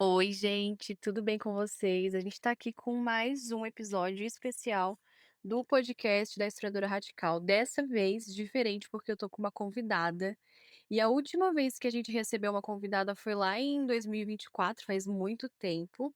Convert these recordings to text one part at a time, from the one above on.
Oi, gente, tudo bem com vocês? A gente está aqui com mais um episódio especial do podcast da Historiadora Radical. Dessa vez, diferente, porque eu tô com uma convidada. E a última vez que a gente recebeu uma convidada foi lá em 2024, faz muito tempo.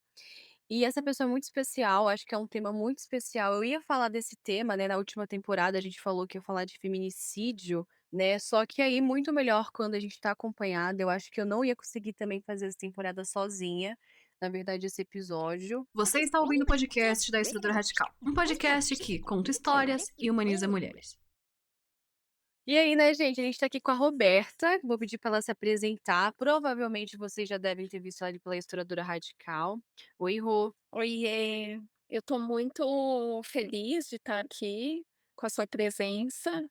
E essa pessoa é muito especial, acho que é um tema muito especial. Eu ia falar desse tema, né, na última temporada a gente falou que ia falar de feminicídio, né, só que aí muito melhor quando a gente tá acompanhada, eu acho que eu não ia conseguir também fazer essa temporada sozinha, na verdade esse episódio. Você está ouvindo o podcast da Estrutura Radical, um podcast que conta histórias e humaniza mulheres. E aí, né, gente, a gente tá aqui com a Roberta, vou pedir pra ela se apresentar, provavelmente vocês já devem ter visto ela ali pela Historiadora Radical. Oi, Rô. Oiê, eu estou muito feliz de estar aqui com a sua presença.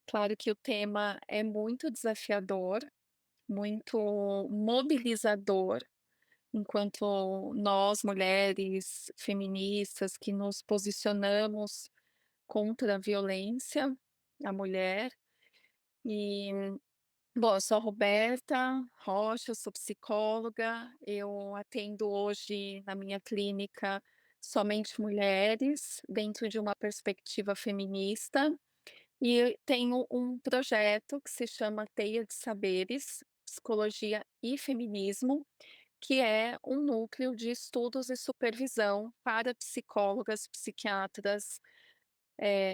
Claro que o tema é muito desafiador, muito mobilizador, enquanto nós, mulheres feministas, que nos posicionamos contra a violência à mulher. E, bom, eu sou a Roberta Rocha, eu sou psicóloga, eu atendo hoje na minha clínica somente mulheres, dentro de uma perspectiva feminista, e tenho um projeto que se chama Teia de Saberes, Psicologia e Feminismo, que é um núcleo de estudos e supervisão para psicólogas, psiquiatras,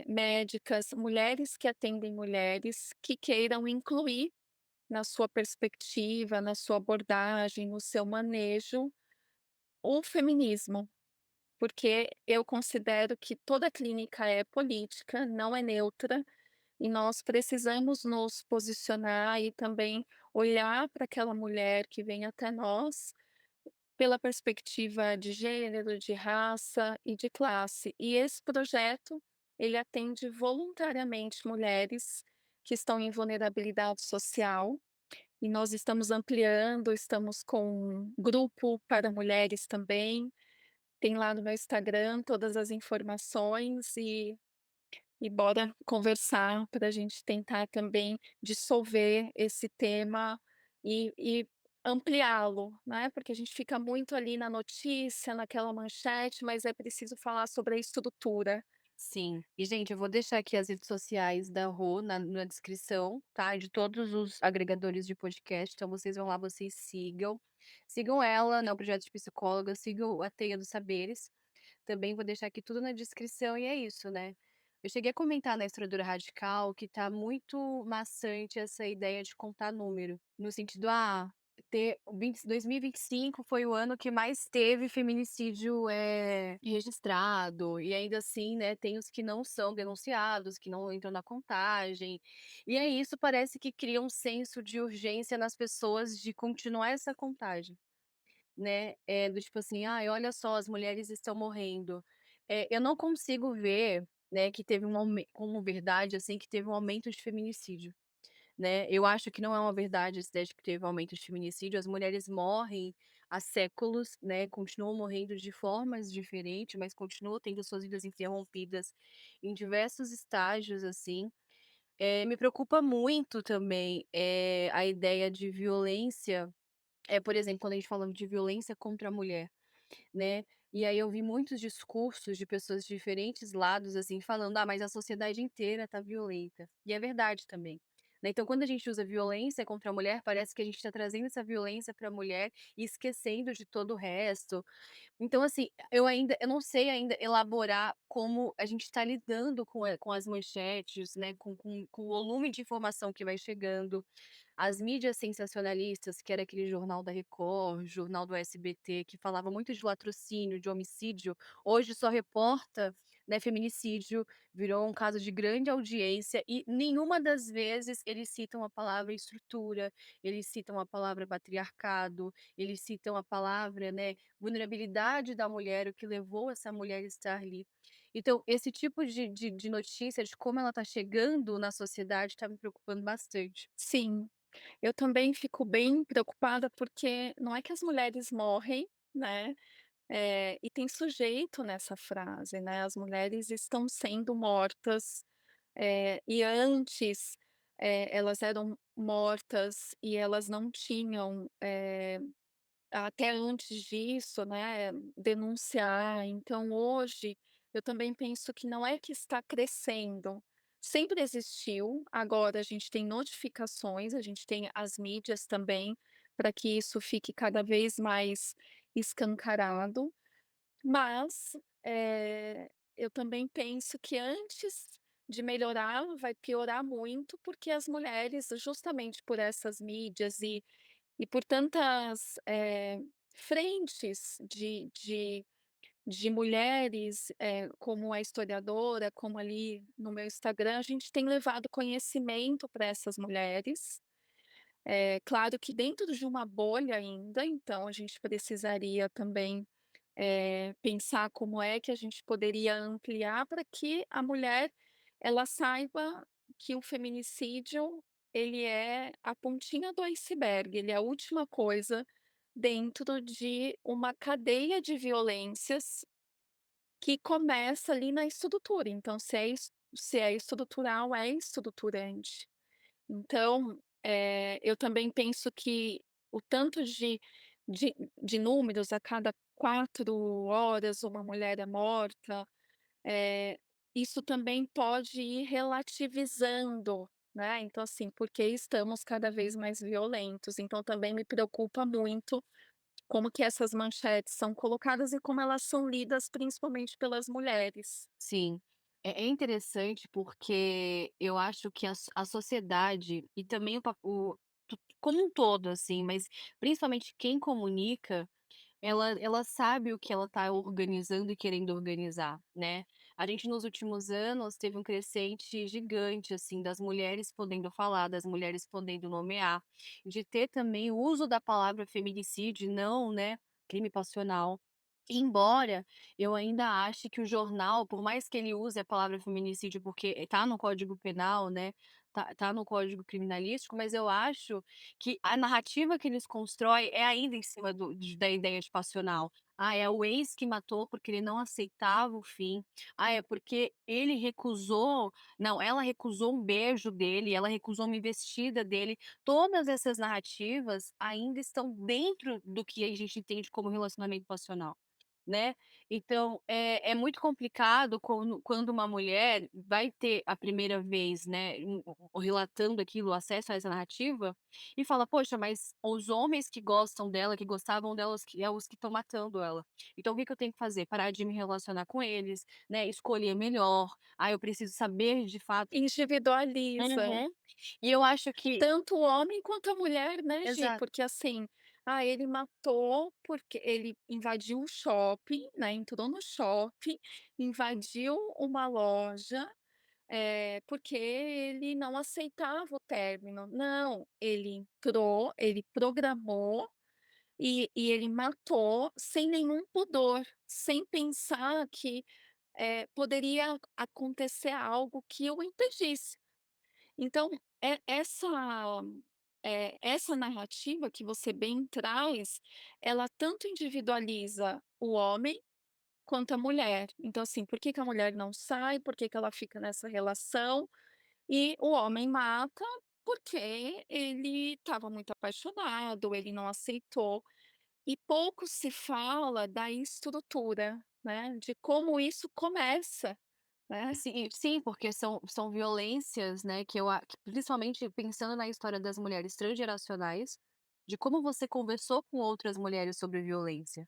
médicas, mulheres que atendem mulheres que queiram incluir na sua perspectiva, na sua abordagem, no seu manejo, o feminismo, porque eu considero que toda clínica é política, não é neutra, e nós precisamos nos posicionar e também olhar para aquela mulher que vem até nós pela perspectiva de gênero, de raça e de classe. E esse projeto, ele atende voluntariamente mulheres que estão em vulnerabilidade social, e nós estamos ampliando, estamos com um grupo para mulheres também, tem lá no meu Instagram todas as informações e bora conversar para a gente tentar também dissolver esse tema e ampliá-lo, né, porque a gente fica muito ali na notícia, naquela manchete, mas é preciso falar sobre a estrutura. Sim. E, gente, eu vou deixar aqui as redes sociais da Rô na descrição, tá? De todos os agregadores de podcast. Então, vocês vão lá, vocês sigam. Sigam ela, né? O projeto de psicóloga, sigam a Teia dos Saberes. Também vou deixar aqui tudo na descrição e é isso, né? Eu cheguei a comentar na Estrutura Radical que tá muito maçante essa ideia de contar número. No sentido, ter o 2025 foi o ano que mais teve feminicídio registrado, e ainda assim, né, tem os que não são denunciados, que não entram na contagem. E é isso, parece que cria um senso de urgência nas pessoas de continuar essa contagem. Né, do tipo assim: "Ai, olha só, as mulheres estão morrendo". Eu não consigo ver, né, que teve como verdade, assim, que teve um aumento de feminicídio, né. Eu acho que não é uma verdade essa ideia de que teve um aumento de feminicídio, as mulheres morrem há séculos, né, continuam morrendo de formas diferentes, mas continuam tendo suas vidas interrompidas em diversos estágios, assim. Me preocupa muito também, a ideia de violência, por exemplo, quando a gente fala de violência contra a mulher, né, e aí eu vi muitos discursos de pessoas de diferentes lados, assim, falando: "Ah, mas a sociedade inteira tá violenta", e é verdade também, né. Então quando a gente usa violência contra a mulher, parece que a gente tá trazendo essa violência pra mulher e esquecendo de todo o resto. Então, assim, eu não sei ainda elaborar como a gente está lidando com as manchetes, né, com o volume de informação que vai chegando. As mídias sensacionalistas, que era aquele jornal da Record, jornal do SBT, que falava muito de latrocínio, de homicídio, hoje só reporta, né, feminicídio, virou um caso de grande audiência e nenhuma das vezes eles citam a palavra estrutura, eles citam a palavra patriarcado, eles citam a palavra, né, vulnerabilidade da mulher, o que levou essa mulher a estar ali. Então, esse tipo de notícia, de como ela está chegando na sociedade, está me preocupando bastante. Sim, eu também fico bem preocupada, porque não é que as mulheres morrem, né, e tem sujeito nessa frase, né, as mulheres estão sendo mortas, e antes, elas eram mortas e elas não tinham, até antes disso, né, denunciar. Então hoje, eu também penso que não é que está crescendo, sempre existiu, agora a gente tem notificações, a gente tem as mídias também, para que isso fique cada vez mais escancarado, mas, eu também penso que antes de melhorar, vai piorar muito, porque as mulheres, justamente por essas mídias e por tantas, frentes de mulheres, como a historiadora, como ali no meu Instagram, a gente tem levado conhecimento para essas mulheres. Claro que dentro de uma bolha ainda, então a gente precisaria também, pensar como é que a gente poderia ampliar para que a mulher, ela saiba que o feminicídio, ele é a pontinha do iceberg, ele é a última coisa dentro de uma cadeia de violências que começa ali na estrutura, então se é estrutural, é estruturante. Então, eu também penso que o tanto de de números, a cada 4 horas uma mulher é morta, eh, isso também pode ir relativizando, né, então assim, porque estamos cada vez mais violentos, então também me preocupa muito como que essas manchetes são colocadas e como elas são lidas principalmente pelas mulheres. Sim. É interessante porque eu acho que a sociedade e também o como um todo, assim, mas principalmente quem comunica, ela sabe o que ela está organizando e querendo organizar, né. A gente nos últimos anos teve um crescente gigante, assim, das mulheres podendo falar, das mulheres podendo nomear, de ter também o uso da palavra feminicídio e não, né, crime passional. Embora eu ainda ache que o jornal, por mais que ele use a palavra feminicídio, porque tá no Código Penal, né, tá no Código Criminalístico, mas eu acho que a narrativa que eles constroem é ainda em cima da ideia de passional. Ah, é o ex que matou porque ele não aceitava o fim. Ah, é porque ele recusou não, ela recusou um beijo dele, ela recusou uma investida dele. Todas essas narrativas ainda estão dentro do que a gente entende como relacionamento passional. Né, então é muito complicado quando uma mulher vai ter a primeira vez, né, relatando aquilo, acesso a essa narrativa, e fala: "Poxa, mas os homens que gostam dela, que gostavam dela, é os que estão matando ela. Então o que que eu tenho que fazer? Parar de me relacionar com eles, né, escolher melhor. Ah, eu preciso saber de fato". Individualiza. Uhum. E eu acho que Tanto o homem quanto a mulher, né, Gi, exato. porque assim, ele matou porque ele invadiu o shopping, né, entrou no shopping, invadiu uma loja, porque ele não aceitava o término. Não, ele entrou, ele programou e ele matou sem nenhum pudor, sem pensar que, poderia acontecer algo que o impedisse. Então, essa narrativa que você bem traz, ela tanto individualiza o homem quanto a mulher. Então, assim, por que que a mulher não sai, por que que ela fica nessa relação, e o homem mata porque ele estava muito apaixonado, ele não aceitou. E pouco se fala da estrutura, né, de como isso começa, né. Sim, sim, porque são violências, né, que principalmente pensando na história das mulheres transgeracionais, de como você conversou com outras mulheres sobre violência.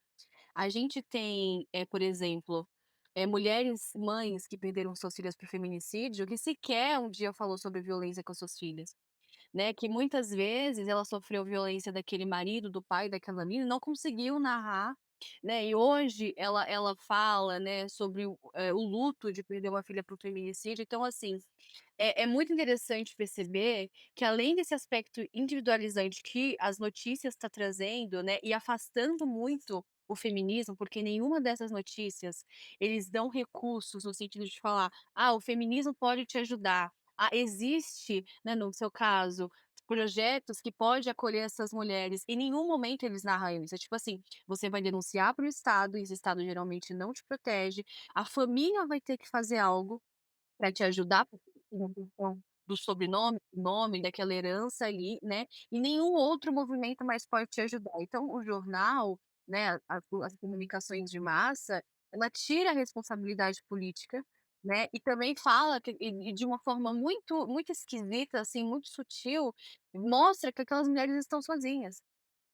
A gente tem, por exemplo, mulheres mães que perderam suas filhas para o feminicídio, que sequer um dia falou sobre violência com as suas filhas. Né, que muitas vezes ela sofreu violência daquele marido, do pai daquela menina e não conseguiu narrar, né, e hoje ela fala, né, sobre o luto de perder uma filha para o feminicídio, então assim, é muito interessante perceber que além desse aspecto individualizante que as notícias está trazendo, né, e afastando muito o feminismo, porque nenhuma dessas notícias, eles dão recursos no sentido de falar: "Ah, o feminismo pode te ajudar". Ah, existe, né, no seu caso, projetos que pode acolher essas mulheres, em nenhum momento eles narram isso, é tipo assim, você vai denunciar para o Estado, e esse Estado geralmente não te protege, a família vai ter que fazer algo para te ajudar. do sobrenome, do nome, daquela herança ali, né, e nenhum outro movimento mais pode te ajudar. Então o jornal, né, as comunicações de massa, ela tira a responsabilidade política, né, e também fala que e de uma forma muito esquisita, assim, muito sutil, mostra que aquelas mulheres estão sozinhas.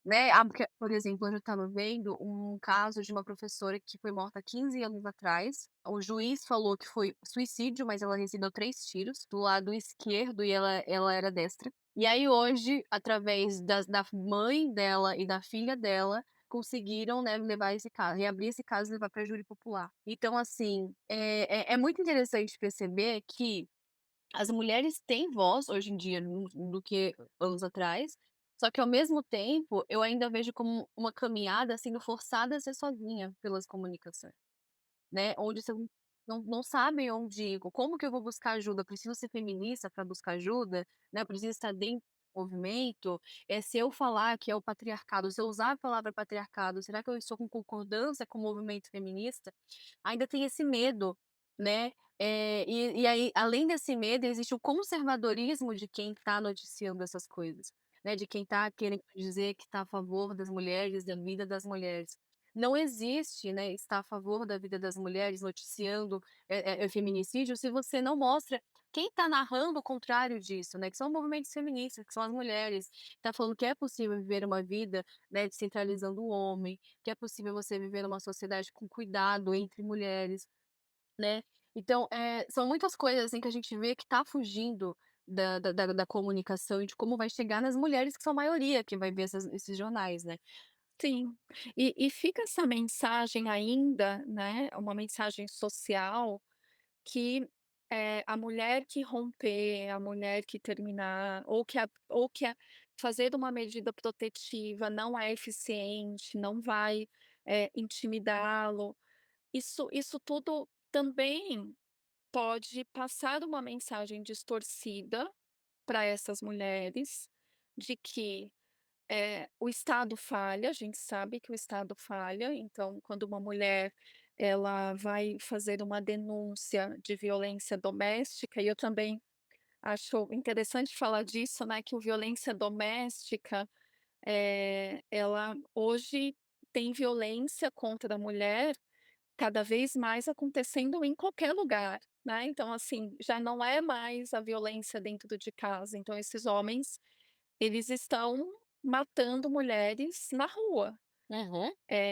Né, porque, por exemplo, hoje eu estava vendo um caso de uma professora que foi morta há 15 anos atrás. O juiz falou que foi suicídio, mas ela recebeu 3 tiros do lado esquerdo e ela era destra. E aí hoje, através da mãe dela e da filha dela, conseguiram, né, levar esse caso, reabrir esse caso e levar para júri popular. Então, assim, é muito interessante perceber que as mulheres têm voz hoje em dia do que anos atrás, só que ao mesmo tempo eu ainda vejo como uma caminhada sendo forçada a ser sozinha pelas comunicações, né, onde você não sabem onde ir, como que eu vou buscar ajuda, preciso ser feminista para buscar ajuda, né, preciso estar dentro do movimento, se eu falar que é o patriarcado, se eu usar a palavra patriarcado, será que eu estou com concordância com o movimento feminista? Ainda tem esse medo, né, e aí, além desse medo, existe o conservadorismo de quem está noticiando essas coisas, né, de quem está querendo dizer que está a favor das mulheres, da vida das mulheres. Não existe, né, estar a favor da vida das mulheres noticiando, feminicídio, se você não mostra quem está narrando o contrário disso, né, que são movimentos feministas, que são as mulheres, está falando que é possível viver uma vida, né, descentralizando o homem, que é possível você viver numa sociedade com cuidado entre mulheres, né. Então, são muitas coisas, assim, que a gente vê que tá fugindo da comunicação e de como vai chegar nas mulheres que são a maioria que vai ver esses jornais, né. Sim. E fica essa mensagem ainda, né, uma mensagem social que, a mulher que romper, a mulher que terminar, ou que fazer uma medida protetiva não é eficiente, não vai, intimidá-lo. Isso tudo também pode passar uma mensagem distorcida para essas mulheres, de que o Estado falha, a gente sabe que o Estado falha, então quando uma mulher ela vai fazer uma denúncia de violência doméstica, e eu também acho interessante falar disso, né, que o violência doméstica, ela hoje tem violência contra a mulher cada vez mais acontecendo em qualquer lugar, né, então assim, já não é mais a violência dentro de casa, então esses homens eles estão matando mulheres na rua, Uhum.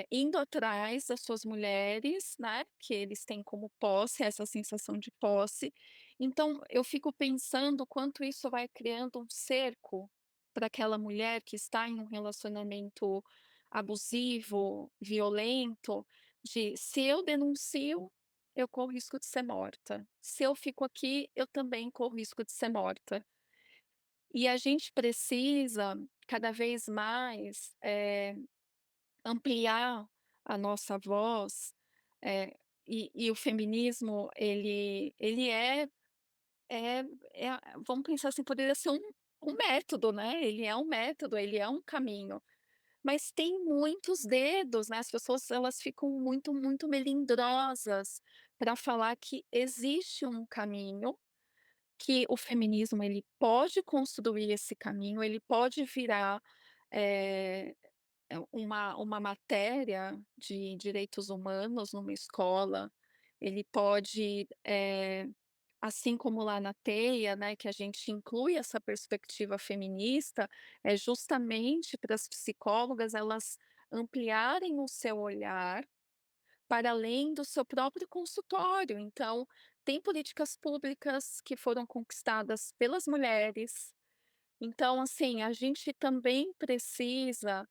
indo atrás das suas mulheres, né, que eles têm como posse, essa sensação de posse. Então eu fico pensando o quanto isso vai criando um cerco para aquela mulher que está em um relacionamento abusivo, violento, de se eu denuncio, eu corro risco de ser morta. Se eu fico aqui, eu também corro risco de ser morta. E a gente precisa cada vez mais, ampliar a nossa voz, e o feminismo ele é vamos pensar assim, poderia ser um método, né, ele é um método, ele é um caminho, mas tem muitos dedos, né, as pessoas elas ficam muito melindrosas para falar que existe um caminho, que o feminismo ele pode construir esse caminho, ele pode virar, eh, uma matéria de direitos humanos numa escola, ele pode, assim como lá na Teia, né, que a gente inclui essa perspectiva feminista, é justamente para as psicólogas elas ampliarem o seu olhar para além do seu próprio consultório. Então, tem políticas públicas que foram conquistadas pelas mulheres. Então, assim, a gente também precisa,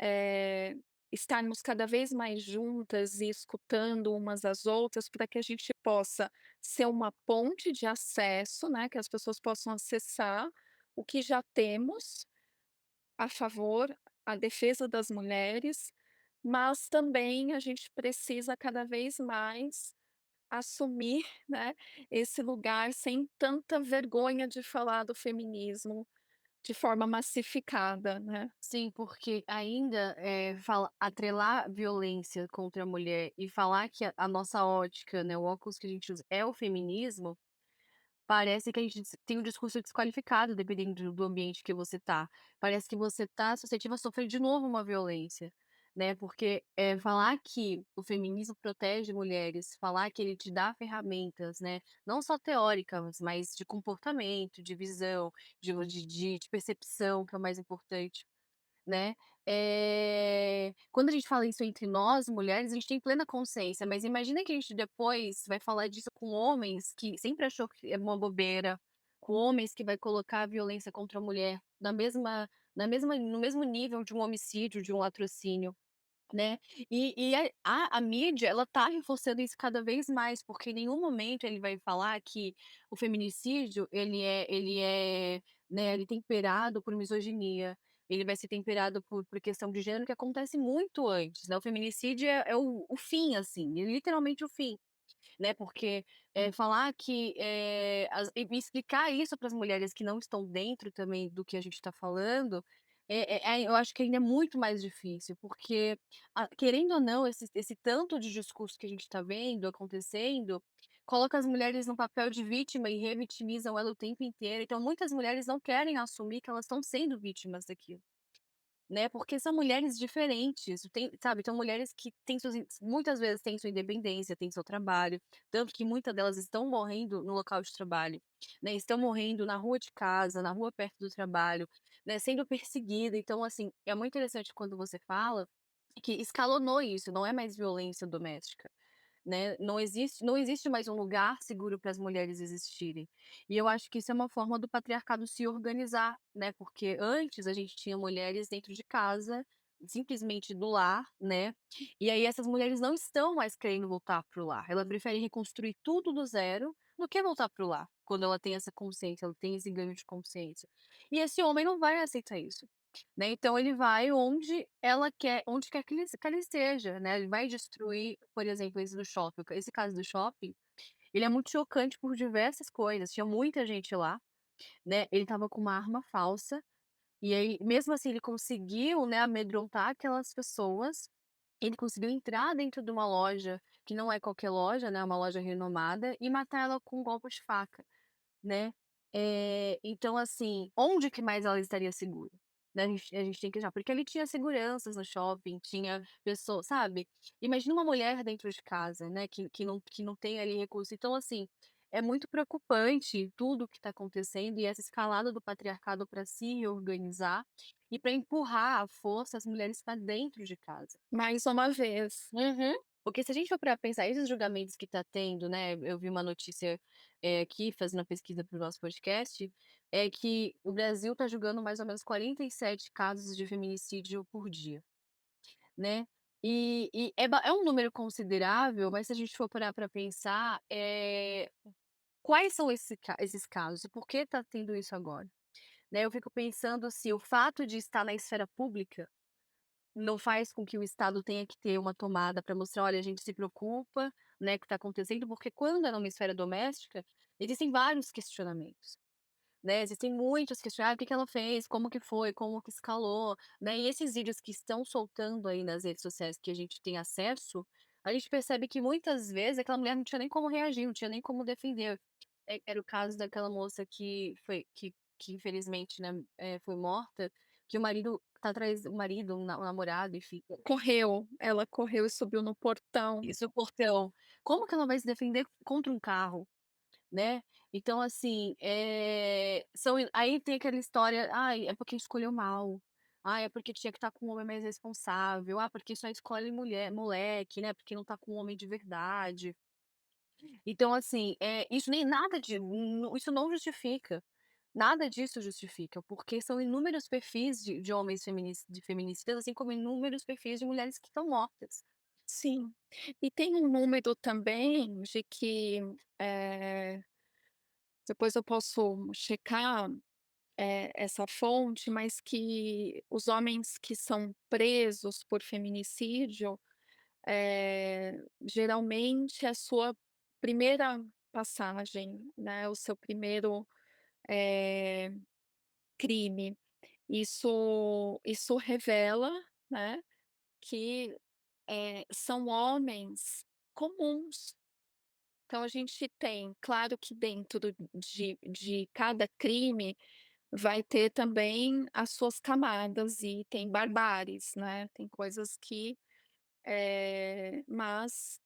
eh, estarmos cada vez mais juntas e escutando umas às outras para que a gente possa ser uma ponte de acesso, né, que as pessoas possam acessar o que já temos a favor, a defesa das mulheres, mas também a gente precisa cada vez mais assumir, né, esse lugar sem tanta vergonha de falar do feminismo de forma massificada, né. Sim, porque ainda, atrelar violência contra a mulher e falar que a nossa ótica, né, o óculos que a gente usa é o feminismo, parece que a gente tem um discurso desqualificado dependendo do ambiente que você tá. Parece que você tá suscetível a sofrer de novo uma violência, né, porque, falar que o feminismo protege mulheres, falar que ele te dá ferramentas, né, não só teóricas, mas de comportamento, de visão, de percepção, que é o mais importante, né. Quando a gente fala isso entre nós mulheres, a gente tem plena consciência, mas imagina que a gente depois vai falar disso com homens que sempre achou que é uma bobeira, com homens que vai colocar a violência contra a mulher na mesma no mesmo nível de um homicídio, de um latrocínio. Né. A mídia, ela tá reforçando isso cada vez mais, porque em nenhum momento ele vai falar que o feminicídio ele é, né, ele temperado por misoginia, ele vai ser temperado por questão de gênero que acontece muito antes, né, o feminicídio é o fim, assim, é literalmente o fim. Né, porque, falar que, e explicar isso para as mulheres que não estão dentro também do que a gente está falando, eu acho que ainda é muito mais difícil, porque, querendo ou não, esse tanto de discurso que a gente está vendo acontecendo, coloca as mulheres no papel de vítima e revitimizam ela o tempo inteiro, então muitas mulheres não querem assumir que elas estão sendo vítimas daquilo. Né, porque são mulheres diferentes, sabe, são mulheres que têm muitas vezes têm sua independência, têm seu trabalho, tanto que muitas delas estão morrendo no local de trabalho, né, estão morrendo na rua de casa, na rua perto do trabalho, né, sendo perseguida, então assim, é muito interessante quando você fala que escalonou isso, não é mais violência doméstica. Né, não existe mais um lugar seguro para as mulheres existirem. E eu acho que isso é uma forma do patriarcado se organizar, né, porque antes a gente tinha mulheres dentro de casa, simplesmente do lar, né, e aí essas mulheres não estão mais querendo voltar para o lar, ela prefere reconstruir tudo do zero, do que voltar para o lar, quando ela tem essa consciência, ela tem esse ganho de consciência. E esse homem não vai aceitar isso. Né, então ele vai onde quer que ele esteja, né, ele vai destruir, por exemplo, esse caso do shopping, ele é muito chocante por diversas coisas, tinha muita gente lá, né, ele estava com uma arma falsa, e aí mesmo assim ele conseguiu, né, amedrontar aquelas pessoas, ele conseguiu entrar dentro de uma loja, que não é qualquer loja, né, é uma loja renomada, e matar ela com um golpe de faca. Né. Então assim, onde que mais ela estaria segura? Né, a gente tem que achar, porque ali tinha seguranças no shopping, tinha pessoas, sabe. Imagina uma mulher dentro de casa, né, que não tem ali recurso. Então assim, é muito preocupante tudo o que está acontecendo e essa escalada do patriarcado para se organizar e para empurrar à força as mulheres para dentro de casa. Mais uma vez. Uhum. Porque se a gente for para pensar esses julgamentos que tá tendo, né, eu vi uma notícia, aqui fazendo a pesquisa para o nosso podcast, é que o Brasil tá julgando mais ou menos 47 casos de feminicídio por dia, né. E é um número considerável, mas se a gente for parar pra pensar, quais são esses casos e por que tá tendo isso agora? Né, eu fico pensando se o fato de estar na esfera pública não faz com que o Estado tenha que ter uma tomada para mostrar: "Olha, a gente se preocupa, né, com o que está acontecendo", porque quando é numa esfera doméstica, existem vários questionamentos, né, existem muitos questionamentos: "Ah, o que que ela fez? Como que foi? Como que escalou?", né, e esses vídeos que estão soltando aí nas redes sociais que a gente tem acesso, a gente percebe que muitas vezes aquela mulher não tinha nem como reagir, não tinha nem como defender. Era o caso daquela moça que infelizmente, né, foi morta, que o marido tá atrás, o namorado, enfim, Ela correu e subiu no portão. isso, o portão. Como que ela vai se defender contra um carro, né? Então assim, aí tem aquela história: "Ai, é porque escolheu mal. Ai, é porque tinha que estar com um homem mais responsável. Ah, porque só escolhe moleque, né, porque não tá com um homem de verdade". Então assim, isso nem nada de isso não justifica. Nada disso justifica, porque são inúmeros perfis de homens feministas, assim como inúmeros perfis de mulheres que estão mortas. Sim. E tem um número também de que, eh, depois eu posso checar, essa fonte, mas que os homens que são presos por feminicídio, geralmente é a sua primeira passagem, né, o seu primeiro, eh, crime. Isso revela, né, que, são homens comuns. Então a gente tem, claro que dentro de cada crime vai ter também as suas camadas e tem barbáries, né, tem coisas que, mas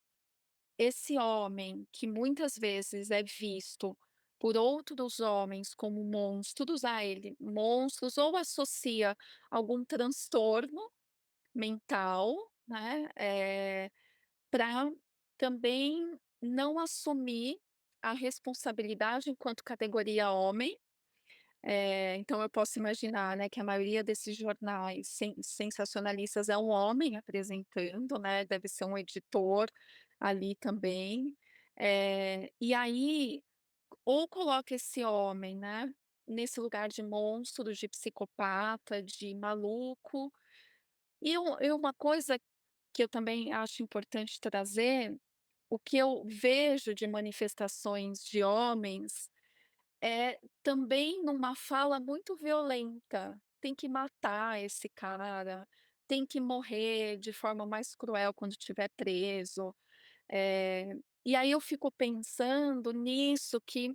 esse homem que muitas vezes é visto por outros homens como monstros, ele monstros ou associa algum transtorno mental, né, pra também não assumir a responsabilidade enquanto categoria homem. Então eu posso imaginar, né, que a maioria desses jornais sensacionalistas é um homem apresentando, né, deve ser um editor ali também. E aí, ou coloca esse homem, né, nesse lugar de monstro, de psicopata, de maluco. E uma coisa que eu também acho importante trazer, o que eu vejo de manifestações de homens é também numa fala muito violenta. Tem que matar esse cara, tem que morrer de forma mais cruel quando estiver preso. E aí eu fico pensando nisso, que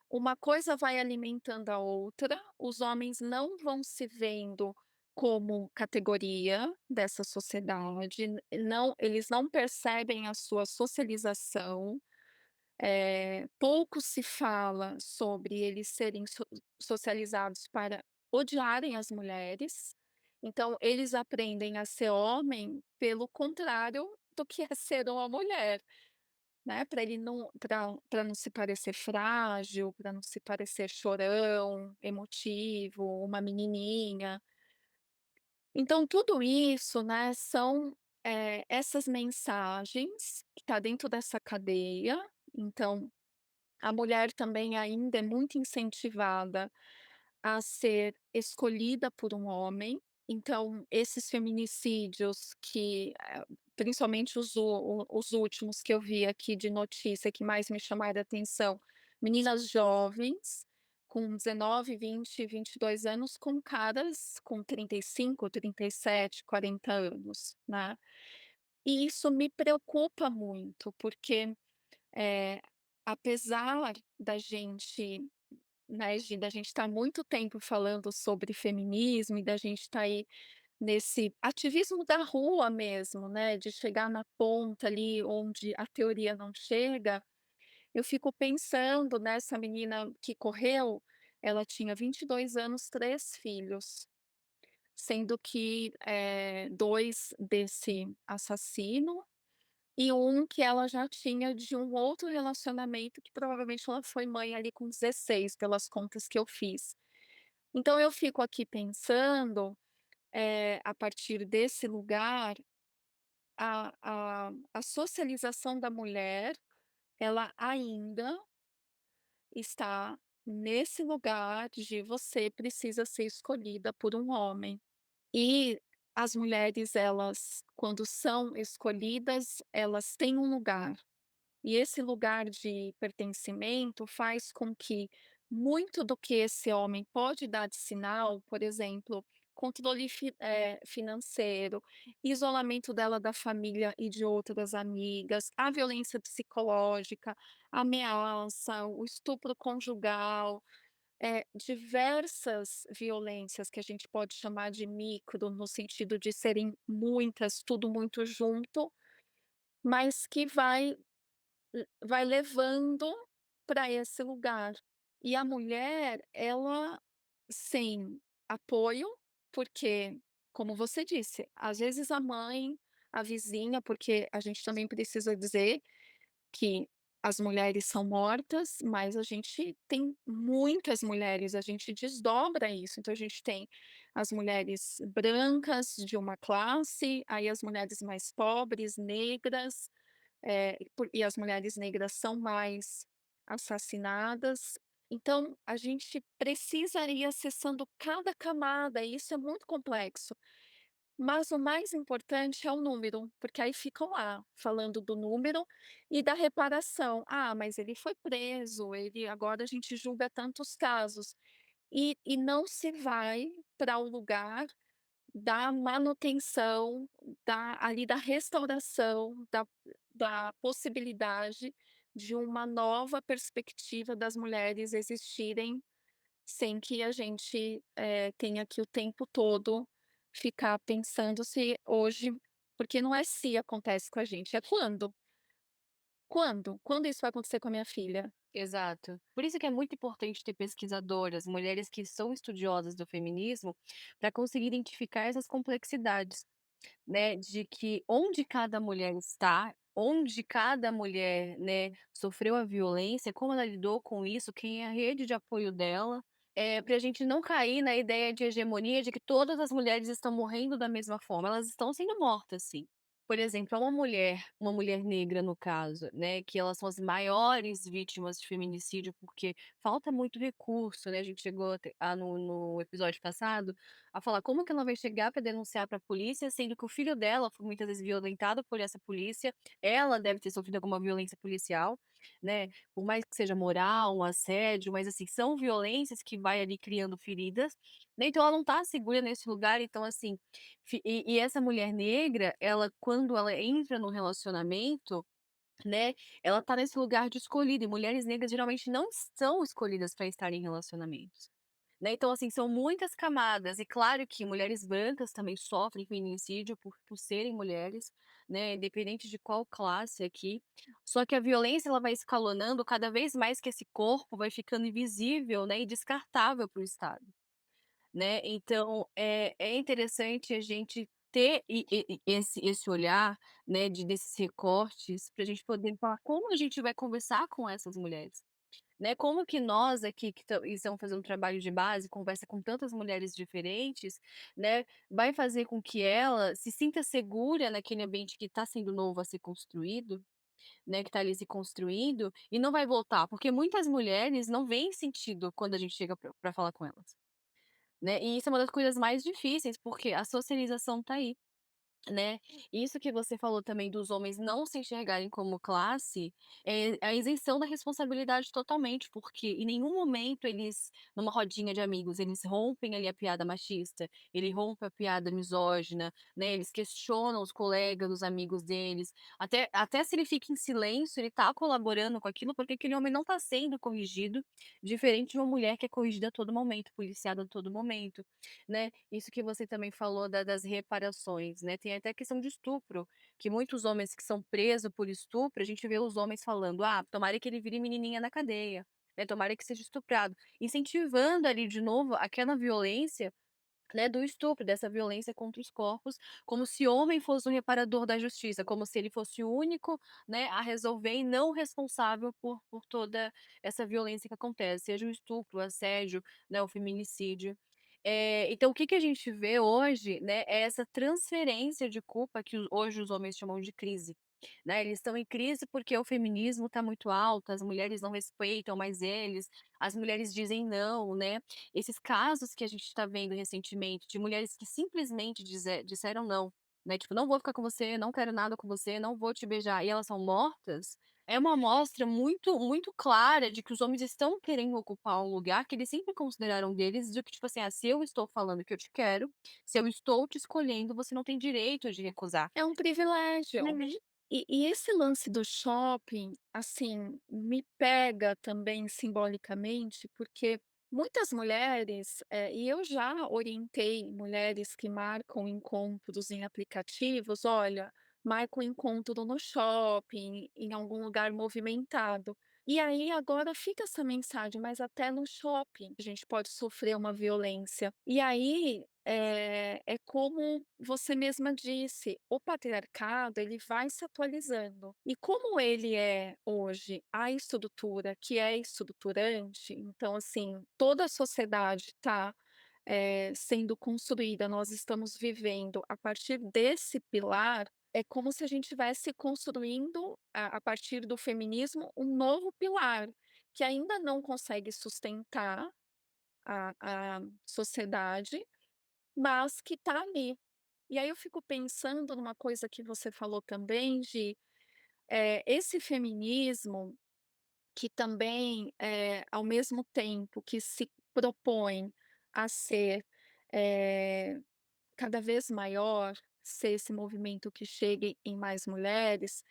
uma coisa vai alimentando a outra, os homens não vão se vendo como categoria dessa sociedade, não, eles não percebem a sua socialização. Pouco se fala sobre eles serem socializados para odiarem as mulheres, então eles aprendem a ser homem pelo contrário do que é ser uma mulher, né, para ele não para não se parecer frágil, para não se parecer chorão, emotivo, uma menininha. Então tudo isso, né, são, essas mensagens que está dentro dessa cadeia. Então a mulher também ainda é muito incentivada a ser escolhida por um homem. Então, esses feminicídios que, principalmente os últimos que eu vi aqui de notícia que mais me chamaram a atenção, meninas jovens com 19, 20, 22 anos, com caras com 35, 37, 40 anos, né. E isso me preocupa muito, porque eh, apesar da gente, né, da gente estar muito tempo falando sobre feminismo e da gente estar aí nesse ativismo da rua mesmo, né, de chegar na ponta ali onde a teoria não chega, eu fico pensando nessa menina que correu, ela tinha 22 anos, 3 filhos, sendo que, 2 desse assassino e um que ela já tinha de um outro relacionamento que provavelmente ela foi mãe ali com 16, pelas contas que eu fiz. Então eu fico aqui pensando, a partir desse lugar, a socialização da mulher, ela ainda está nesse lugar de você precisa ser escolhida por um homem. E as mulheres, elas, quando são escolhidas, elas têm um lugar. E esse lugar de pertencimento faz com que muito do que esse homem pode dar de sinal, por exemplo, controle financeiro, isolamento dela da família e de outras amigas, a violência psicológica, a ameaça, o estupro conjugal, diversas violências que a gente pode chamar de micro, no sentido de serem muitas, tudo muito junto, mas que vai levando para esse lugar. E a mulher, ela sem apoio, porque, como você disse, às vezes a mãe, a vizinha, porque a gente também precisa dizer que as mulheres são mortas, mas a gente tem muitas mulheres, a gente desdobra isso. Então a gente tem as mulheres brancas de uma classe, aí as mulheres mais pobres, negras, e as mulheres negras são mais assassinadas. Então, a gente precisa ir acessando cada camada, e isso é muito complexo. Mas o mais importante é o número, porque aí ficam lá, falando do número e da reparação. Ah, mas ele foi preso, ele agora a gente julga tantos casos. E não se vai para o lugar da manutenção, da restauração, da possibilidade de uma nova perspectiva das mulheres existirem, sem que a gente, tenha que o tempo todo ficar pensando se hoje, porque não é se acontece com a gente, é quando. Quando? Quando isso vai acontecer com a minha filha? Exato. Por isso que é muito importante ter pesquisadoras, mulheres que são estudiosas do feminismo, para conseguir identificar essas complexidades. Né, de que onde cada mulher está, onde cada mulher, né, sofreu a violência, como ela lidou com isso, quem é a rede de apoio dela, pra gente não cair na ideia de hegemonia de que todas as mulheres estão morrendo da mesma forma, elas estão sendo mortas sim. Por exemplo, uma mulher negra no caso, né, que elas são as maiores vítimas de feminicídio, porque falta muito recurso, né, a gente chegou no episódio passado, a falar como que ela vai chegar para denunciar para a polícia, sendo que o filho dela foi muitas vezes violentado por essa polícia, ela deve ter sofrido alguma violência policial, né, por mais que seja moral, um assédio, mas assim, são violências que vai ali criando feridas, né, então ela não tá segura nesse lugar, então assim, e essa mulher negra, ela quando ela entra no relacionamento, né, ela tá nesse lugar de escolhida, e mulheres negras geralmente não são escolhidas para estar em relacionamentos. Né, então, assim, são muitas camadas e claro que mulheres brancas também sofrem feminicídio por serem mulheres, né, independente de qual classe aqui, só que a violência ela vai escalonando cada vez mais que esse corpo vai ficando invisível, né, e descartável para o Estado, né, então é interessante a gente ter esse olhar, né, desses recortes para a gente poder falar como a gente vai conversar com essas mulheres. Né, como que nós aqui que estamos fazendo um trabalho de base, conversa com tantas mulheres diferentes, né, vai fazer com que ela se sinta segura naquele ambiente que está sendo novo a ser construído, né, que está ali se construindo, e não vai voltar, porque muitas mulheres não veem sentido quando a gente chega para falar com elas, né, e isso é uma das coisas mais difíceis, porque a socialização está aí. Né, isso que você falou também dos homens não se enxergarem como classe, é a isenção da responsabilidade totalmente, porque em nenhum momento eles, numa rodinha de amigos, eles rompem ali a piada machista, ele rompe a piada misógina, né, eles questionam os colegas, os amigos deles, até se ele fica em silêncio, ele tá colaborando com aquilo, porque aquele homem não tá sendo corrigido, diferente de uma mulher que é corrigida a todo momento, policiada a todo momento, né. Isso que você também falou das reparações, né, tem até a questão de estupro, que muitos homens que são presos por estupro, a gente vê os homens falando: "Ah, tomara que ele vire menininha na cadeia, né, tomara que seja estuprado", incentivando ali de novo aquela violência, né, do estupro, dessa violência contra os corpos, como se homem fosse o reparador da justiça, como se ele fosse o único, né, a resolver e não o responsável por toda essa violência que acontece, seja o estupro, o assédio, né, o feminicídio. Então o que que a gente vê hoje, né, é essa transferência de culpa que hoje os homens chamam de crise, né, eles estão em crise porque o feminismo está muito alto, as mulheres não respeitam mais eles, as mulheres dizem não, né, esses casos que a gente está vendo recentemente de mulheres que simplesmente disseram não, né, tipo: "Não vou ficar com você, não quero nada com você, não vou te beijar", e elas são mortas, é uma amostra muito clara de que os homens estão querendo ocupar um lugar que eles sempre consideraram deles, de que tipo assim: "Ah, se eu estou falando que eu te quero, se eu estou te escolhendo, você não tem direito de recusar". É um privilégio. Uhum. E esse lance do shopping, assim, me pega também simbolicamente, porque muitas mulheres, e eu já orientei mulheres que marcam encontros em aplicativos, olha, marca um encontro no shopping, em algum lugar movimentado. E aí agora fica essa mensagem, mas até no shopping a gente pode sofrer uma violência. E aí é como você mesma disse, o patriarcado ele vai se atualizando. E como ele é hoje a estrutura que é estruturante, então assim, toda a sociedade está sendo construída, nós estamos vivendo a partir desse pilar, é como se a gente estivesse construindo, a partir do feminismo, um novo pilar, que ainda não consegue sustentar a sociedade, mas que está ali. E aí eu fico pensando numa coisa que você falou também de, esse feminismo que também, ao mesmo tempo que se propõe a ser, eh, cada vez maior, ser esse movimento que chegue em mais mulheres,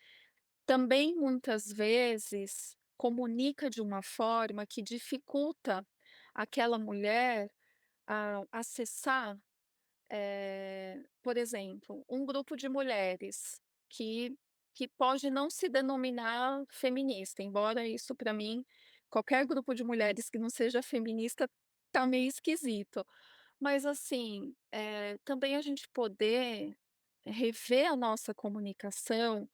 também muitas vezes comunica de uma forma que dificulta aquela mulher a acessar, por exemplo, um grupo de mulheres que que pode não se denominar feminista, embora isso para mim, qualquer grupo de mulheres que não seja feminista tá meio esquisito. Mas assim, também a gente poder rever a nossa comunicação,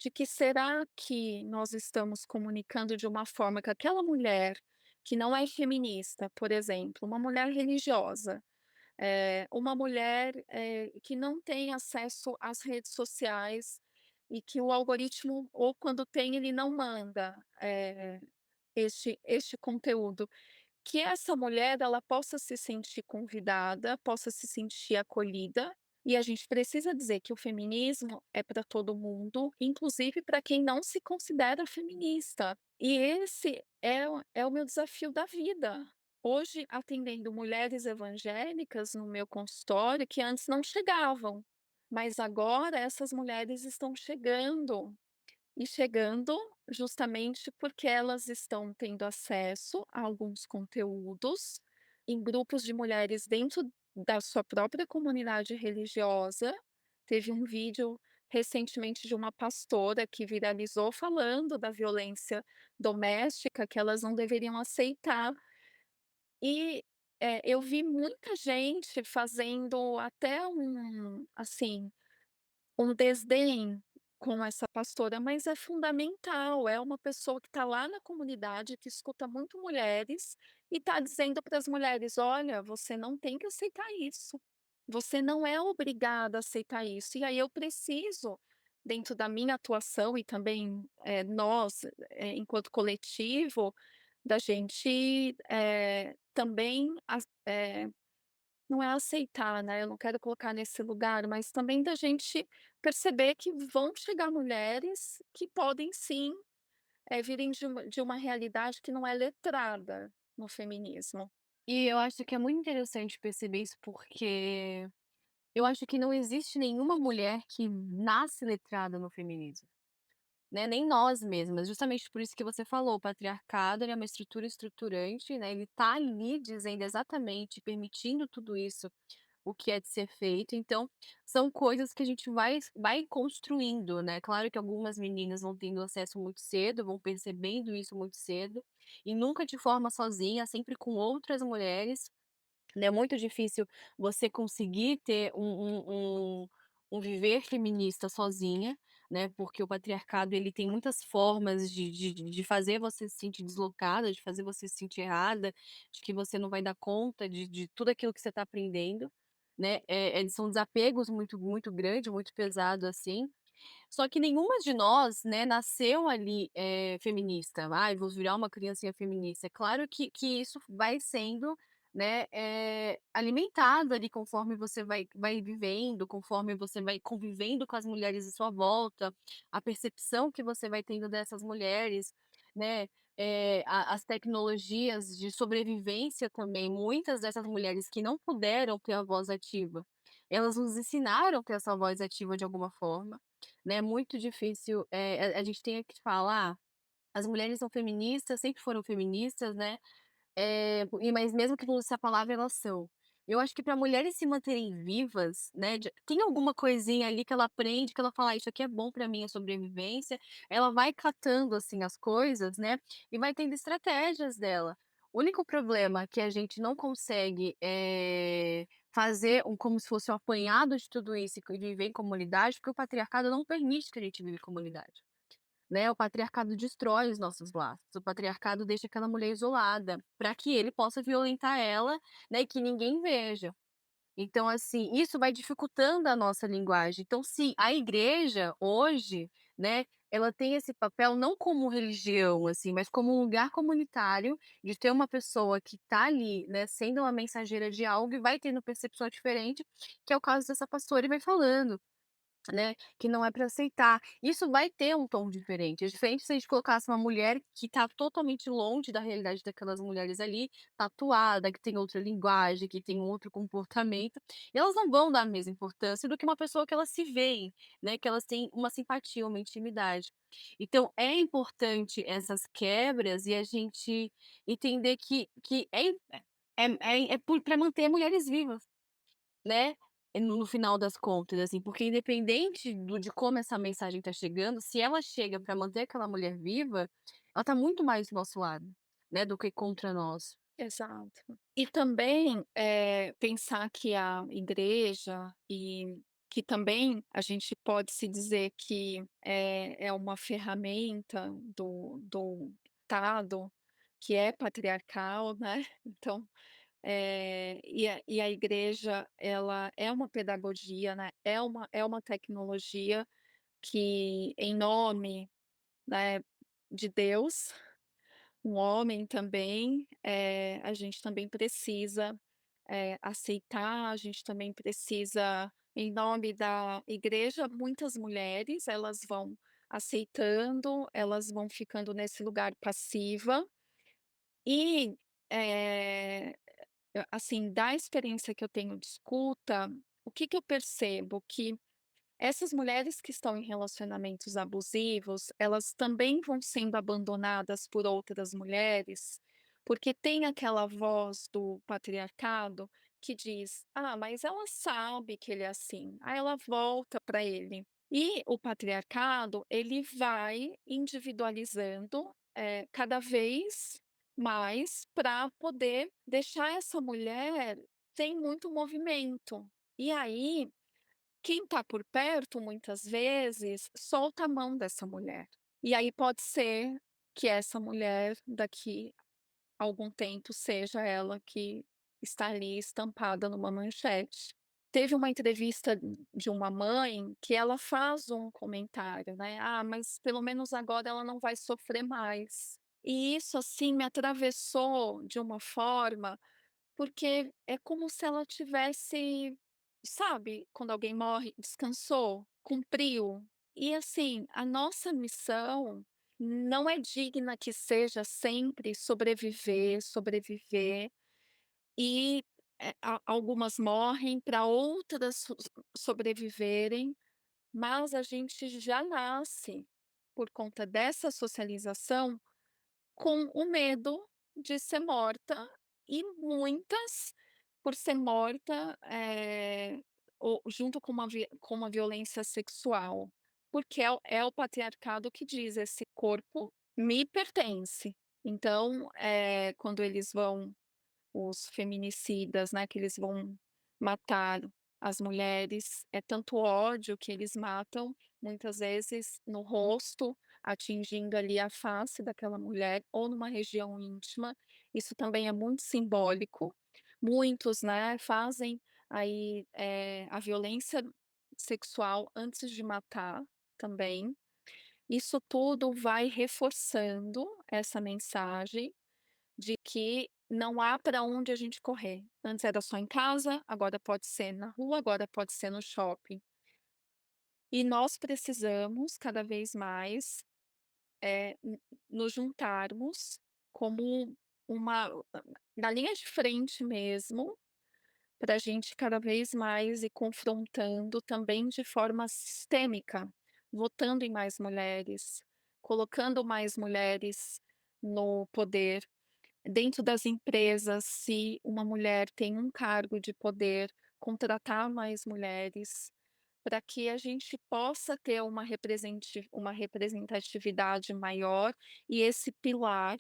de que será que nós estamos comunicando de uma forma que aquela mulher que não é feminista, por exemplo, uma mulher religiosa, uma mulher, que não tem acesso às redes sociais e que o algoritmo, ou quando tem, ele não manda, este conteúdo. Que essa mulher, ela possa se sentir convidada, possa se sentir acolhida, e a gente precisa dizer que o feminismo é para todo mundo, inclusive para quem não se considera feminista. E esse é o meu desafio da vida. Hoje, atendendo mulheres evangélicas no meu consultório que antes não chegavam, mas agora essas mulheres estão chegando. E chegando justamente porque elas estão tendo acesso a alguns conteúdos em grupos de mulheres dentro da sua própria comunidade religiosa. Teve um vídeo recentemente de uma pastora que viralizou falando da violência doméstica, que elas não deveriam aceitar. E, eu vi muita gente fazendo até assim, um desdém com essa pastora, mas é fundamental, é uma pessoa que está lá na comunidade, que escuta muito mulheres, e está dizendo para as mulheres: "Olha, você não tem que aceitar isso, você não é obrigada a aceitar isso". E aí eu preciso, dentro da minha atuação e também, nós, enquanto coletivo, da gente, também não é aceitar, né, eu não quero colocar nesse lugar, mas também da gente perceber que vão chegar mulheres que podem sim, virem de uma realidade que não é letrada no feminismo. E eu acho que é muito interessante perceber isso, porque eu acho que não existe nenhuma mulher que nasce letrada no feminismo, né, nem nós mesmas. Justamente por isso que você falou, o patriarcado, ele é uma estrutura estruturante, né, ele tá ali dizendo exatamente, permitindo tudo isso, o que é de ser feito. Então, são coisas que a gente vai construindo, né. Claro que algumas meninas vão tendo acesso muito cedo, vão percebendo isso muito cedo, e nunca de forma sozinha, sempre com outras mulheres, né. É muito difícil você conseguir ter um viver feminista sozinha, né, porque o patriarcado, ele tem muitas formas de fazer você se sentir deslocada, de fazer você se sentir errada, de que você não vai dar conta de tudo aquilo que você está aprendendo, né. São desapegos muito grande, muito pesado, assim. Só que nenhuma de nós, né, nasceu ali, feminista. "Ai, vou virar uma criancinha feminista". É claro que isso vai sendo, né, alimentado ali conforme você vai vivendo, conforme você vai convivendo com as mulheres à sua volta, a percepção que você vai tendo dessas mulheres, né, as tecnologias de sobrevivência também. Muitas dessas mulheres que não puderam ter a voz ativa, elas nos ensinaram a ter essa voz ativa de alguma forma, né. É muito difícil, a gente tem que falar, as mulheres são feministas, sempre foram feministas, né, mas mesmo que não use a palavra, elas são. Eu acho que para mulheres se manterem vivas, né, tem alguma coisinha ali que ela aprende, que ela fala: "Ah, isso aqui é bom para minha sobrevivência", ela vai catando, assim, as coisas, né, e vai tendo estratégias dela. O único problema que a gente não consegue, fazer como se fosse um apanhado de tudo isso e viver em comunidade, porque o patriarcado não permite que a gente viva em comunidade. Né, o patriarcado destrói os nossos laços, o patriarcado deixa aquela mulher isolada, para que ele possa violentar ela, né, e que ninguém veja. Então, assim, isso vai dificultando a nossa linguagem. Então, sim, a igreja hoje, né, ela tem esse papel não como religião, assim, mas como um lugar comunitário, de ter uma pessoa que está ali, né, sendo uma mensageira de algo e vai tendo percepção diferente, que é o caso dessa pastora, e vai falando. né, que não é para aceitar. Isso vai ter um tom diferente, é diferente se a gente colocasse uma mulher que tá totalmente longe da realidade daquelas mulheres ali, tatuada, que tem outra linguagem, que tem um outro comportamento, e elas não vão dar a mesma importância do que uma pessoa que elas se veem, né, que elas têm uma simpatia, uma intimidade. Então é importante essas quebras e a gente entender que é para manter mulheres vivas. Né, no final das contas, assim, porque independente de como essa mensagem tá chegando, se ela chega para manter aquela mulher viva, ela tá muito mais do nosso lado, né, do que contra nós. Exato. E também, pensar que a igreja e que também a gente pode se dizer que é uma ferramenta do Estado, que é patriarcal, né, então, e a igreja ela é uma pedagogia, né, é uma tecnologia que em nome, né, de Deus, um homem também, a gente também precisa, aceitar, a gente também precisa, em nome da igreja, muitas mulheres, elas vão aceitando, elas vão ficando nesse lugar passiva e, eh, assim, da experiência que eu tenho de escuta, o que que eu percebo? Que essas mulheres que estão em relacionamentos abusivos, elas também vão sendo abandonadas por outras mulheres, porque tem aquela voz do patriarcado que diz: "Ah, mas ela sabe que ele é assim". Aí ela volta para ele. E o patriarcado, ele vai individualizando, cada vez mais para poder deixar essa mulher sem muito movimento. E aí quem está por perto, muitas vezes, solta a mão dessa mulher. E aí pode ser que essa mulher, daqui a algum tempo, seja ela que está ali estampada numa manchete. Teve uma entrevista de uma mãe que ela faz um comentário, né: "Ah, mas pelo menos agora ela não vai sofrer mais". E isso, assim, me atravessou de uma forma porque é como se ela tivesse, sabe, quando alguém morre, descansou, cumpriu. E assim, a nossa missão não é digna que seja sempre sobreviver, sobreviver, e algumas morrem para outras sobreviverem, mas a gente já nasce, por conta dessa socialização, com o medo de ser morta e muitas por ser morta, junto com uma violência sexual, porque é o patriarcado que diz: "Esse corpo me pertence". Então, quando eles vão os feminicidas, né, que eles vão matar as mulheres, é tanto ódio que eles matam, muitas vezes no rosto, atingindo ali a face daquela mulher ou numa região íntima. Isso também é muito simbólico. Muitos, né, fazem aí, a violência sexual antes de matar também. Isso tudo vai reforçando essa mensagem de que não há para onde a gente correr. Antes era só em casa, agora pode ser na rua, agora pode ser no shopping. E nós precisamos cada vez mais, nos juntarmos como uma na linha de frente mesmo, para a gente cada vez mais ir confrontando também de forma sistêmica, votando em mais mulheres, colocando mais mulheres no poder. Dentro das empresas, se uma mulher tem um cargo de poder, contratar mais mulheres, para que a gente possa ter uma representatividade maior e esse pilar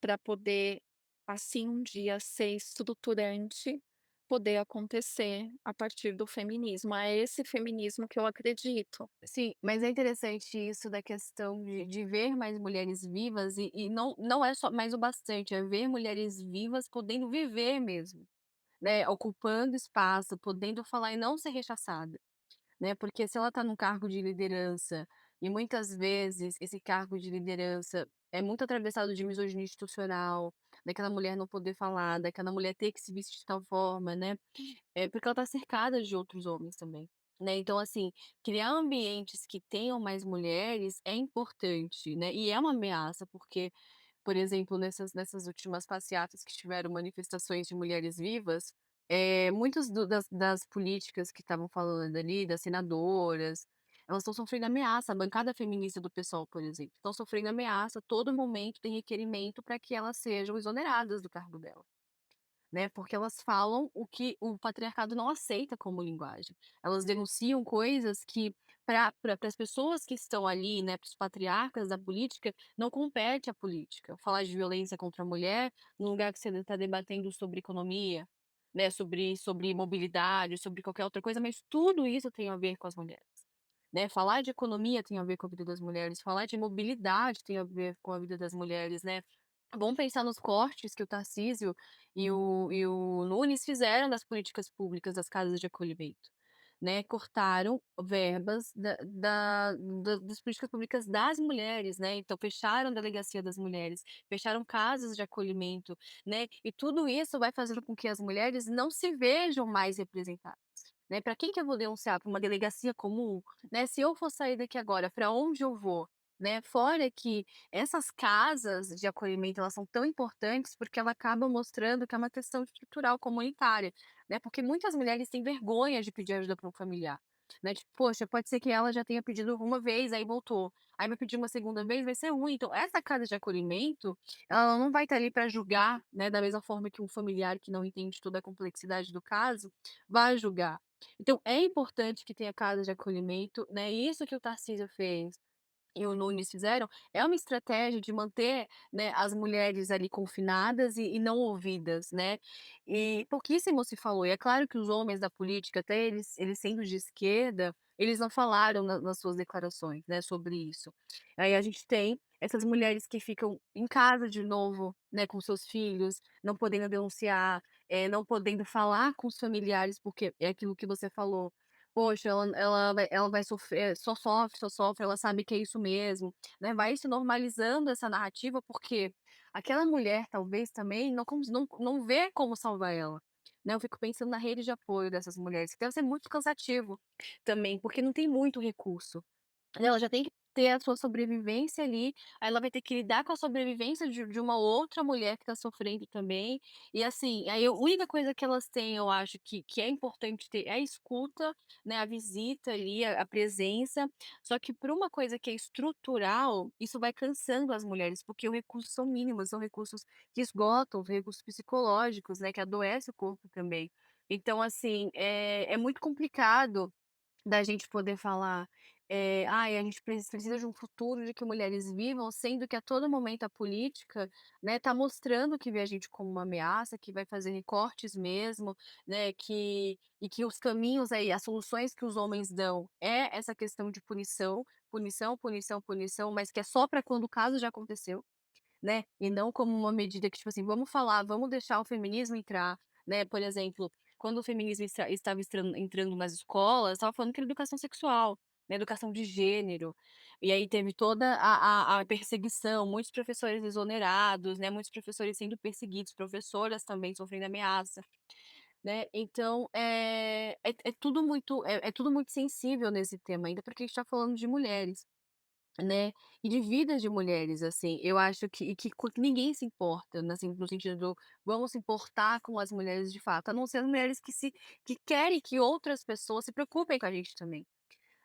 para poder, assim, um dia ser estruturante, poder acontecer a partir do feminismo. É esse feminismo que eu acredito. Sim, mas é interessante isso da questão de ver mais mulheres vivas e não é só mais o bastante, é ver mulheres vivas podendo viver mesmo, né, ocupando espaço, podendo falar e não ser rechaçada. Né, porque se ela está num cargo de liderança, e muitas vezes esse cargo de liderança é muito atravessado de misoginia institucional, daquela mulher não poder falar, daquela mulher ter que se vestir de tal forma, né, é porque ela está cercada de outros homens também. né. Então, assim, criar ambientes que tenham mais mulheres é importante, né, e é uma ameaça, porque, por exemplo, nessas últimas passeatas que tiveram manifestações de mulheres vivas, muitas das políticas que estavam falando ali, das senadoras, elas estão sofrendo ameaça. A bancada feminista do PSOL, por exemplo, estão sofrendo ameaça, a todo momento tem requerimento para que elas sejam exoneradas do cargo dela. Né, porque elas falam o que o patriarcado não aceita como linguagem. Elas denunciam coisas que para as pessoas que estão ali, né, para os patriarcas da política, não compete à política. Falar de violência contra a mulher, num lugar que você está debatendo sobre economia, né, sobre mobilidade, sobre qualquer outra coisa, mas tudo isso tem a ver com as mulheres, né. Falar de economia tem a ver com a vida das mulheres, falar de mobilidade tem a ver com a vida das mulheres, né. Vamos pensar nos cortes que o Tarcísio e o Nunes fizeram das políticas públicas das casas de acolhimento, né, cortaram verbas das políticas públicas das mulheres, né, então fecharam a delegacia das mulheres, fecharam casas de acolhimento, né, e tudo isso vai fazendo com que as mulheres não se vejam mais representadas, né. Para quem que eu vou denunciar? Para uma delegacia comum? Né, se eu for sair daqui agora, para onde eu vou? Né, fora que essas casas de acolhimento, elas são tão importantes, porque ela acaba mostrando que é uma questão estrutural comunitária, né, porque muitas mulheres têm vergonha de pedir ajuda para um familiar, né, tipo, poxa, pode ser que ela já tenha pedido uma vez, aí voltou, aí vai pedir uma segunda vez, vai ser ruim. Então essa casa de acolhimento, ela não vai estar ali para julgar, né, da mesma forma que um familiar que não entende toda a complexidade do caso, vai julgar. Então é importante que tenha casa de acolhimento, né, e isso que o Tarcísio fez e o Nunes fizeram, é uma estratégia de manter, né, as mulheres ali confinadas e não ouvidas, né. E pouquíssimo se falou, e é claro que os homens da política, até eles sendo de esquerda, eles não falaram nas suas declarações, né, sobre isso. Aí a gente tem essas mulheres que ficam em casa de novo, né, com seus filhos, não podendo denunciar, não podendo falar com os familiares, porque é aquilo que você falou, poxa, ela vai sofrer, só sofre, ela sabe que é isso mesmo, né, vai se normalizando essa narrativa, porque aquela mulher talvez também não vê como salvar ela, né. Eu fico pensando na rede de apoio dessas mulheres, que deve ser muito cansativo também, porque não tem muito recurso. Ela já tem que ter a sua sobrevivência ali, aí ela vai ter que lidar com a sobrevivência de uma outra mulher que tá sofrendo também, e assim, aí a única coisa que elas têm, eu acho que é importante ter é a escuta, né, a visita ali, a presença, só que por uma coisa que é estrutural, isso vai cansando as mulheres, porque os recursos são mínimos, são recursos que esgotam, recursos psicológicos, né, que adoece o corpo também. Então assim, é muito complicado da gente poder falar, "Ai, a gente precisa de um futuro de que mulheres vivam", sendo que a todo momento a política, né, tá mostrando que vê a gente como uma ameaça, que vai fazer recortes mesmo, né, que os caminhos aí, as soluções que os homens dão é essa questão de punição, punição, punição, punição, mas que é só para quando o caso já aconteceu. Né, e não como uma medida que, tipo assim, vamos falar, vamos deixar o feminismo entrar, né, por exemplo, quando o feminismo estava entrando nas escolas, estava falando que era educação sexual, né, educação de gênero, e aí teve toda a perseguição, muitos professores exonerados, né, muitos professores sendo perseguidos, professoras também sofrendo ameaça, né, então, é tudo muito sensível nesse tema, ainda porque a gente tá falando de mulheres. Né, e de vidas de mulheres, assim, eu acho que ninguém se importa, né, assim, no sentido do vamos se importar com as mulheres de fato, a não ser as mulheres que querem que outras pessoas se preocupem com a gente também.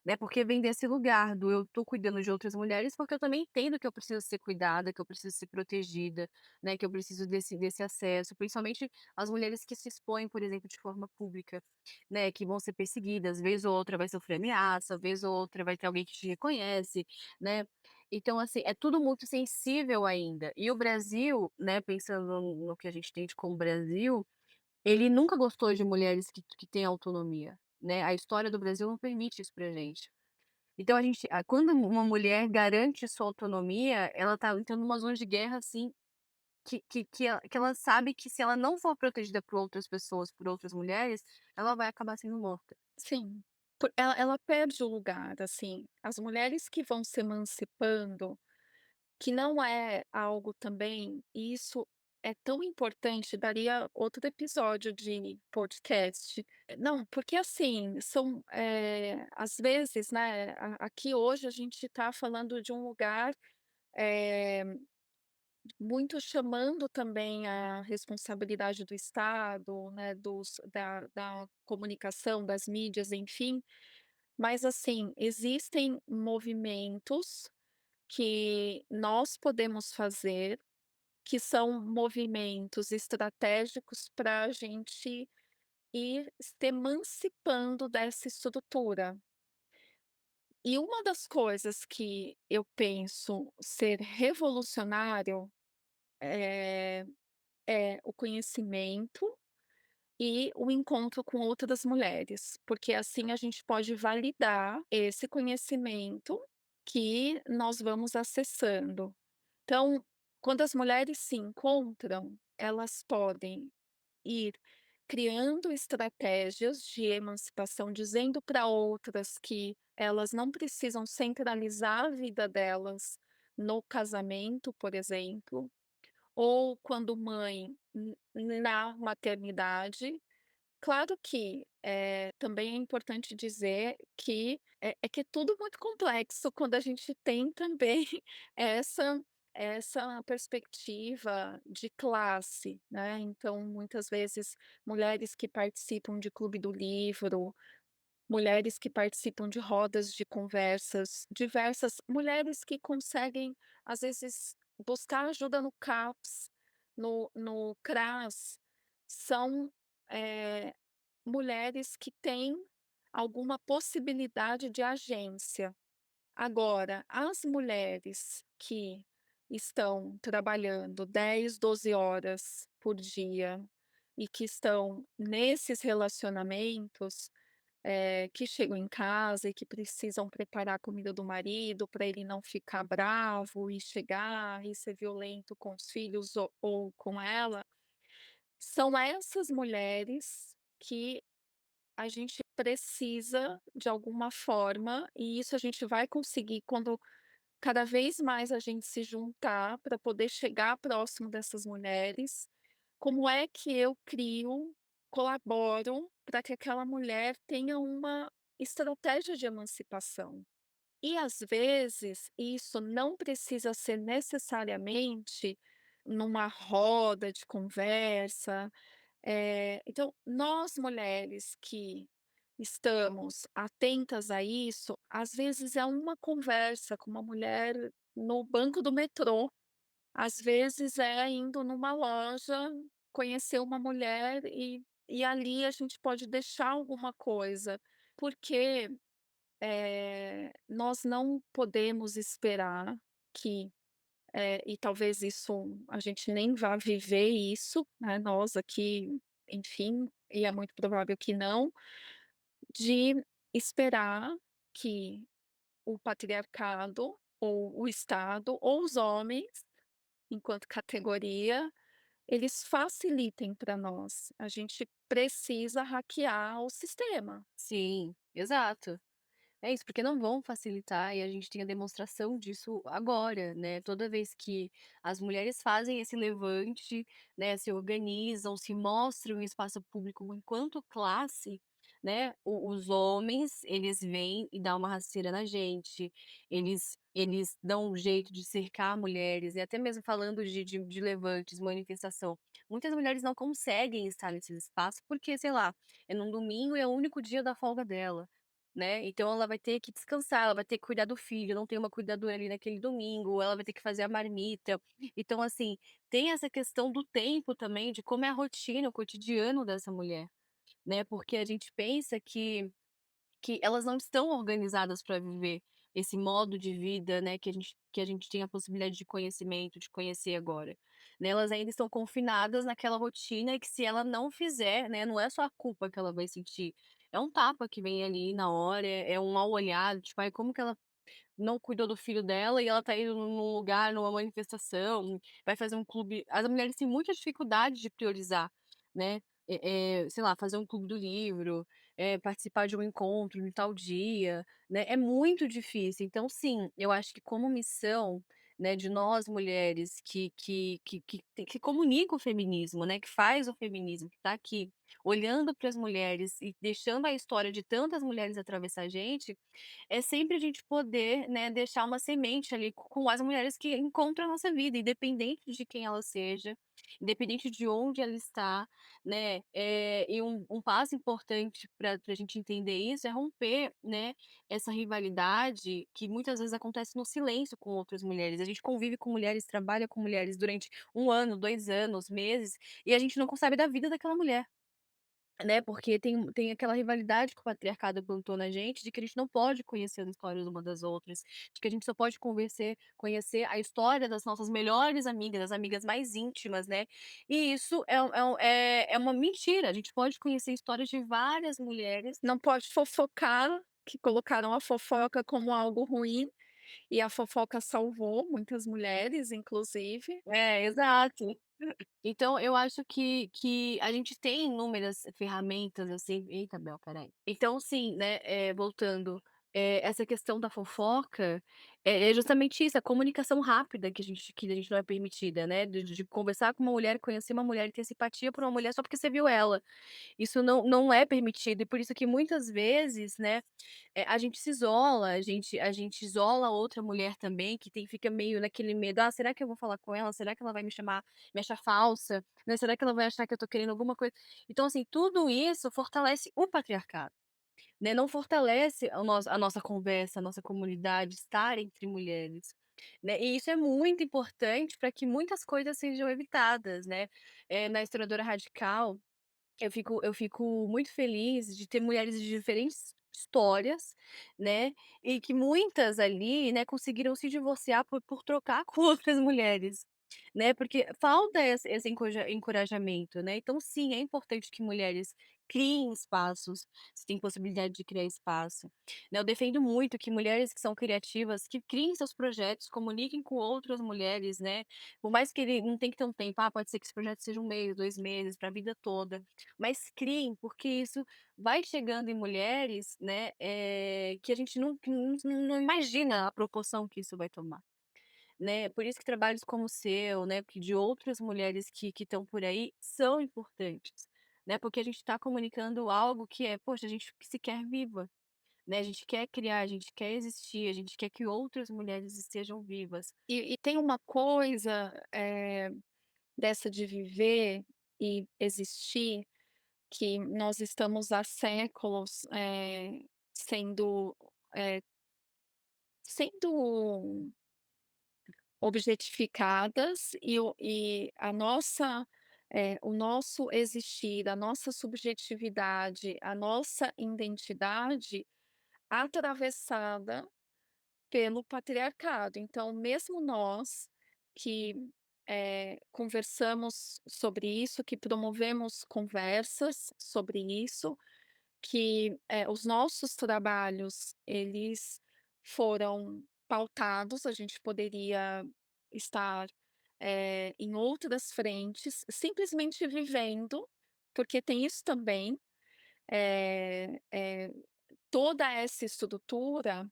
Né, porque vem desse lugar do eu tô cuidando de outras mulheres, porque eu também entendo que eu preciso ser cuidada, que eu preciso ser protegida, né, que eu preciso desse acesso, principalmente as mulheres que se expõem, por exemplo, de forma pública, né, que vão ser perseguidas, vez ou outra vai sofrer ameaça, vez ou outra vai ter alguém que te reconhece, né. Então, assim, é tudo muito sensível ainda. E o Brasil, né, pensando no que a gente tem de como Brasil, ele nunca gostou de mulheres que têm autonomia, né, a história do Brasil não permite isso pra gente. Então quando uma mulher garante sua autonomia, ela tá entrando numa zona de guerra, assim, que ela sabe que se ela não for protegida por outras pessoas, por outras mulheres, ela vai acabar sendo morta. Sim, ela perde o lugar, assim, as mulheres que vão se emancipando, que não é algo também isso é tão importante, daria outro episódio de podcast. Não, porque assim, às vezes, né, aqui hoje a gente está falando de um lugar, eh, muito chamando também a responsabilidade do Estado, né, da comunicação, das mídias, enfim, mas assim, existem movimentos que nós podemos fazer, que são movimentos estratégicos para a gente ir se emancipando dessa estrutura. E uma das coisas que eu penso ser revolucionário, eh, é o conhecimento e o encontro com outras mulheres, porque assim a gente pode validar esse conhecimento que nós vamos acessando. Então, quando as mulheres se encontram, elas podem ir criando estratégias de emancipação, dizendo para outras que elas não precisam centralizar a vida delas no casamento, por exemplo, ou quando mãe, na maternidade. Claro que, também é importante dizer que é que é tudo muito complexo quando a gente tem também essa essa perspectiva de classe, né, então muitas vezes mulheres que participam de clube do livro, mulheres que participam de rodas de conversas diversas, mulheres que conseguem, às vezes, buscar ajuda no CAPS, no CRAS, são, eh, mulheres que têm alguma possibilidade de agência. Agora, as mulheres que estão trabalhando 10, 12 horas por dia e que estão nesses relacionamentos, que chegam em casa e que precisam preparar a comida do marido para ele não ficar bravo e chegar e ser violento com os filhos ou com ela, são essas mulheres que a gente precisa, de alguma forma, e isso a gente vai conseguir quando cada vez mais a gente se juntar para poder chegar próximo dessas mulheres. Como é que eu crio, colaboro para que aquela mulher tenha uma estratégia de emancipação? E às vezes isso não precisa ser necessariamente numa roda de conversa, então, nós mulheres que estamos atentas a isso, às vezes é uma conversa com uma mulher no banco do metrô, às vezes é indo numa loja, conhecer uma mulher e ali a gente pode deixar alguma coisa, porque, nós não podemos esperar que e talvez isso a gente nem vá viver isso, né, nós aqui, enfim, e é muito provável que não, de esperar que o patriarcado, ou o Estado, ou os homens, enquanto categoria, eles facilitem para nós. A gente precisa hackear o sistema. Sim, exato. É isso, porque não vão facilitar e a gente tem a demonstração disso agora, né, toda vez que as mulheres fazem esse levante, né, se organizam, se mostram em espaço público enquanto classe, né, os homens, eles vêm e dão uma rasteira na gente, eles dão um jeito de cercar mulheres e até mesmo falando de levantes, manifestação, muitas mulheres não conseguem estar nesses espaços porque, sei lá, é num domingo e é o único dia da folga dela. Né, então ela vai ter que descansar, ela vai ter que cuidar do filho, não tem uma cuidadora ali naquele domingo, ela vai ter que fazer a marmita. Então, assim, tem essa questão do tempo também, de como é a rotina, o cotidiano dessa mulher, né, porque a gente pensa que elas não estão organizadas para viver esse modo de vida, né, que a gente tem a possibilidade de conhecimento, de conhecer agora, né, elas ainda estão confinadas naquela rotina e que se ela não fizer, né, não é só a culpa que ela vai sentir, é um tapa que vem ali na hora, é um mal olhado, tipo: "Ai, como que ela não cuidou do filho dela e ela tá indo num lugar, numa manifestação, vai fazer um clube". As mulheres têm muita dificuldade de priorizar, né, sei lá, fazer um clube do livro, participar de um encontro em tal dia, né, é muito difícil. Então sim, eu acho que como missão, né, de nós mulheres que comunica o feminismo, né, que faz o feminismo, que está aqui olhando para as mulheres e deixando a história de tantas mulheres atravessar a gente, é sempre a gente poder, né, deixar uma semente ali com as mulheres que encontram a nossa vida, independente de quem ela seja, independente de onde ela está, né, e um passo importante para a gente entender isso é romper, né, essa rivalidade que muitas vezes acontece no silêncio com outras mulheres. A gente convive com mulheres, trabalha com mulheres durante 1 ano, 2 anos, meses, e a gente não sabe da vida daquela mulher. Né, porque tem aquela rivalidade que o patriarcado plantou na gente, de que a gente não pode conhecer as histórias uma das outras, de que a gente só pode conhecer a história das nossas melhores amigas, as amigas mais íntimas, né. E isso é uma mentira, a gente pode conhecer histórias de várias mulheres. Não pode fofocar, que colocaram a fofoca como algo ruim, e a fofoca salvou muitas mulheres, inclusive. É, exato. Então eu acho que a gente tem inúmeras ferramentas, assim, eita Bel, espera. Então sim, né, voltando, essa questão da fofoca, é justamente isso, a comunicação rápida que a gente não é permitida, né, de conversar com uma mulher, conhecer uma mulher e ter simpatia por uma mulher só porque você viu ela. Isso não é permitido e por isso que muitas vezes, né, a gente se isola, a gente isola outra mulher também que fica meio naquele medo: "Ah, será que eu vou falar com ela? Será que ela vai me achar falsa? Né, será que ela vai achar que eu tô querendo alguma coisa?". Então, assim, tudo isso fortalece o patriarcado, né, não fortalece a nossa conversa, a nossa comunidade, estar entre mulheres, né. E isso é muito importante para que muitas coisas sejam evitadas, né. Na Historiadora Radical eu fico muito feliz de ter mulheres de diferentes histórias, né, e que muitas ali, né, conseguiram se divorciar por trocar com outras mulheres, né, porque falta esse encorajamento, né. Então sim, é importante que mulheres criem espaços, se tem possibilidade de criar espaço, né. Eu defendo muito que mulheres que são criativas, que criem seus projetos, comuniquem com outras mulheres, né, por mais que ele não tem que ter um tempo, pode ser que esse projeto seja 1 mês, 2 meses, para a vida toda. Mas criem, porque isso vai chegando em mulheres, né, que a gente não imagina a proporção que isso vai tomar, né. Por isso que trabalhos como o seu, né, que de outras mulheres que estão por aí, são importantes, né, porque a gente está comunicando algo que é, poxa, a gente que se quer viva, né, a gente quer criar, a gente quer existir, a gente quer que outras mulheres estejam vivas. E tem uma coisa, dessa de viver e existir, que nós estamos há séculos, sendo, eh, sendo objetificadas e o nosso existir, a nossa subjetividade, a nossa identidade atravessada pelo patriarcado. Então, mesmo nós que, conversamos sobre isso, que promovemos conversas sobre isso, que, os nossos trabalhos, eles foram pautados, a gente poderia estar, em outras frentes, simplesmente vivendo, porque tem isso também, eh eh, toda essa estrutura,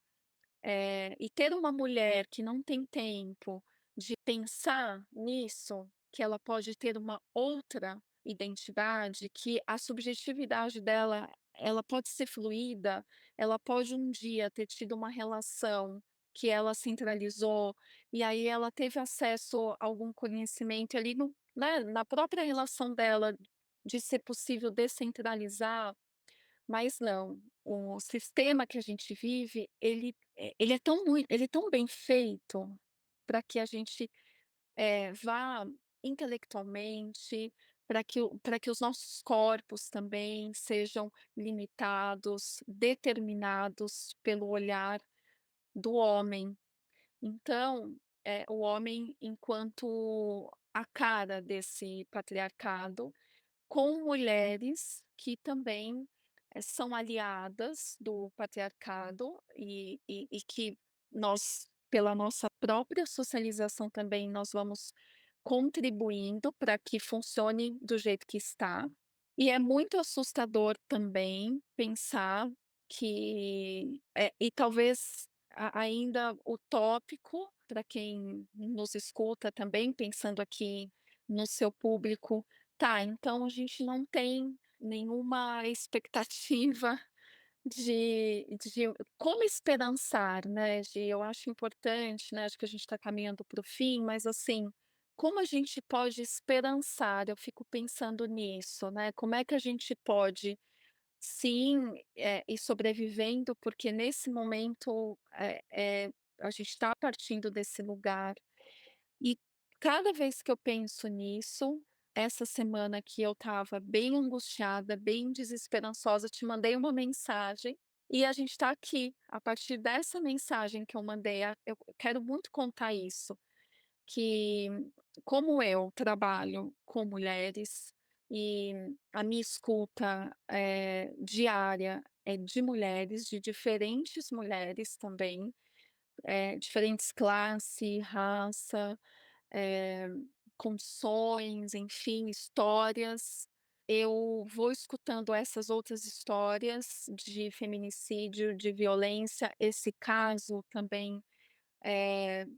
e ter uma mulher que não tem tempo de pensar nisso, que ela pode ter uma outra identidade, que a subjetividade dela, ela pode ser fluida, ela pode um dia ter tido uma relação que ela centralizou, e aí ela teve acesso a algum conhecimento ali no, né, na própria relação dela, de ser possível descentralizar, mas não, o sistema que a gente vive, ele é tão bem feito para que a gente, vá intelectualmente, para que os nossos corpos também sejam limitados, determinados pelo olhar do homem. Então, o homem enquanto a cara desse patriarcado, com mulheres que também, são aliadas do patriarcado e que nós, pela nossa própria socialização também, nós vamos contribuindo para que funcione do jeito que está. E é muito assustador também pensar que, e talvez ainda utópico para quem nos escuta também, pensando aqui no seu público. Tá, então a gente não tem nenhuma expectativa de como esperançar, né, eu acho importante, né, acho que a gente está caminhando para o fim, mas assim, como a gente pode esperançar? Eu fico pensando nisso, né, como é que a gente pode, sim, ir sobrevivendo, porque nesse momento, a gente está partindo desse lugar, e cada vez que eu penso nisso, essa semana que eu estava bem angustiada, bem desesperançosa, te mandei uma mensagem e a gente está aqui. A partir dessa mensagem que eu mandei, eu quero muito contar isso, que como eu trabalho com mulheres e a minha escuta diária é de mulheres, de diferentes mulheres também, diferentes classe, raça, eh, condições, enfim, histórias. Eu vou escutando essas outras histórias de feminicídio, de violência, esse caso também,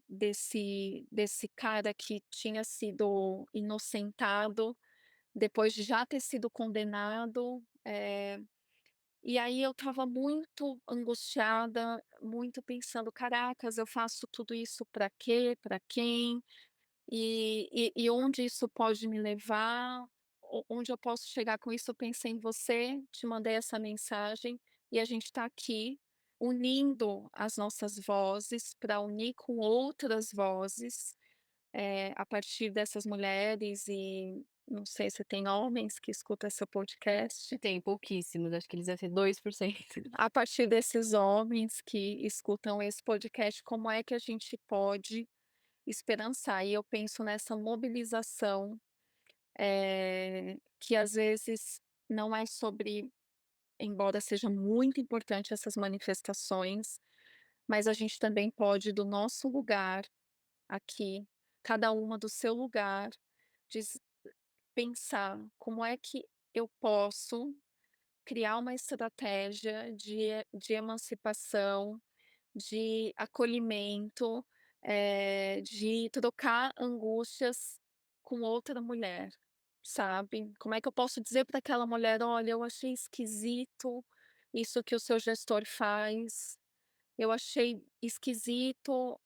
desse cara que tinha sido inocentado, depois de já ter sido condenado, e aí eu estava muito angustiada, muito pensando: "Caracas, eu faço tudo isso para quê? Para quem? E onde isso pode me levar? Onde eu posso chegar com isso?". Eu pensei em você, te mandei essa mensagem e a gente está aqui unindo as nossas vozes para unir com outras vozes, a partir dessas mulheres e não sei se tem homens que escutam esse podcast. Tem pouquíssimos, acho que eles devem ser 2%. A partir desses homens que escutam esse podcast, como é que a gente pode esperançar? E eu penso nessa mobilização, que às vezes não é sobre, embora seja muito importante essas manifestações, mas a gente também pode, do nosso lugar aqui, cada uma do seu lugar, diz pensar como é que eu posso criar uma estratégia de emancipação, de acolhimento, de trocar angústias com outra mulher, sabe. Como é que eu posso dizer para aquela mulher: "Olha, eu achei esquisito isso que o seu gestor faz, eu achei esquisito,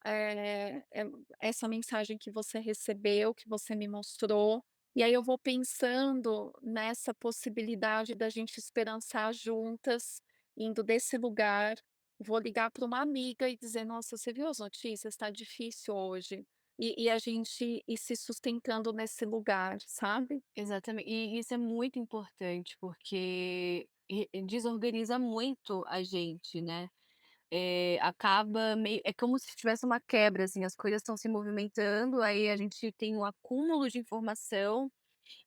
essa mensagem que você recebeu, que você me mostrou". E aí eu vou pensando nessa possibilidade da gente esperançar juntas, indo desse lugar. Vou ligar para uma amiga e dizer: "Nossa, você viu as notícias? Está difícil hoje". E a gente ir se sustentando nesse lugar, sabe? Exatamente. E isso é muito importante, porque desorganiza muito a gente, né. Acaba meio é como se tivesse uma quebra, assim, as coisas estão se movimentando, aí a gente tem um acúmulo de informação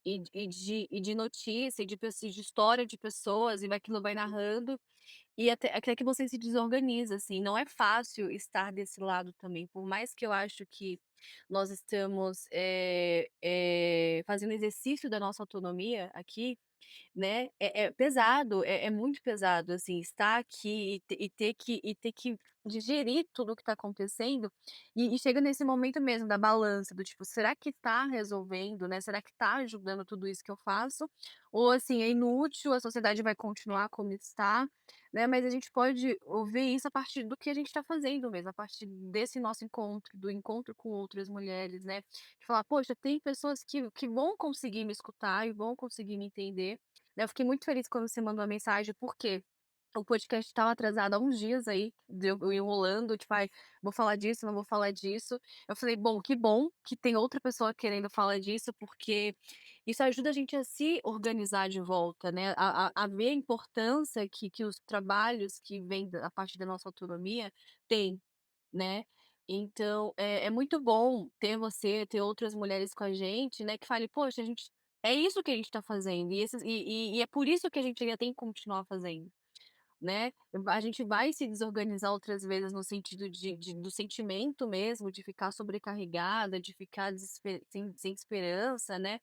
e de notícia, de história de pessoas, e aquilo vai narrando, e até que você se desorganiza, assim. Não é fácil estar desse lado também, por mais que eu acho que nós estamos, fazendo exercício da nossa autonomia aqui, né, é pesado, é muito pesado, assim, estar aqui e ter que digerir tudo o que está acontecendo, e chega nesse momento mesmo da balança, do tipo: "Será que tá resolvendo, né, será que tá ajudando tudo isso que eu faço? Ou, assim, é inútil, a sociedade vai continuar como está", né, mas a gente pode ouvir isso a partir do que a gente está fazendo mesmo, a partir desse nosso encontro, do encontro com outras mulheres, né, de falar: "Poxa, tem pessoas que vão conseguir me escutar e vão conseguir me entender", né. Eu fiquei muito feliz quando você mandou a mensagem, porque o podcast estava atrasado há uns dias aí, de eu enrolando, tipo: "Ai, vou falar disso, não vou falar disso". Eu falei: bom que tem outra pessoa querendo falar disso, porque isso ajuda a gente a se organizar de volta, né, a ver a importância que os trabalhos que vêm a partir da nossa autonomia têm, né. Então, é muito bom ter você, ter outras mulheres com a gente, né, que fale: "Poxa, a gente é isso que a gente está fazendo, e é por isso que a gente ainda tem que continuar fazendo", né. A gente vai se desorganizar outras vezes no sentido do sentimento mesmo, de ficar sobrecarregada, de ficar sem esperança, né.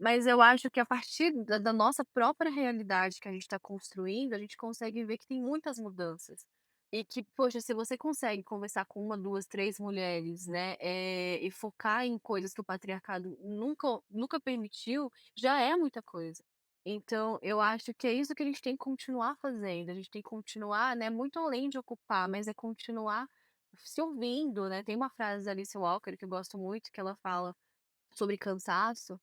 Mas eu acho que a partir da nossa própria realidade que a gente está construindo, a gente consegue ver que tem muitas mudanças, E que, poxa, se você consegue conversar com uma, 2, 3 mulheres, né, e focar em coisas que o patriarcado nunca permitiu, já é muita coisa. Então, eu acho que é isso que a gente tem que continuar fazendo, a gente tem que continuar, né, muito além de ocupar, mas é continuar se ouvindo, né. Tem uma frase da Alice Walker que eu gosto muito, que ela fala sobre cansaço,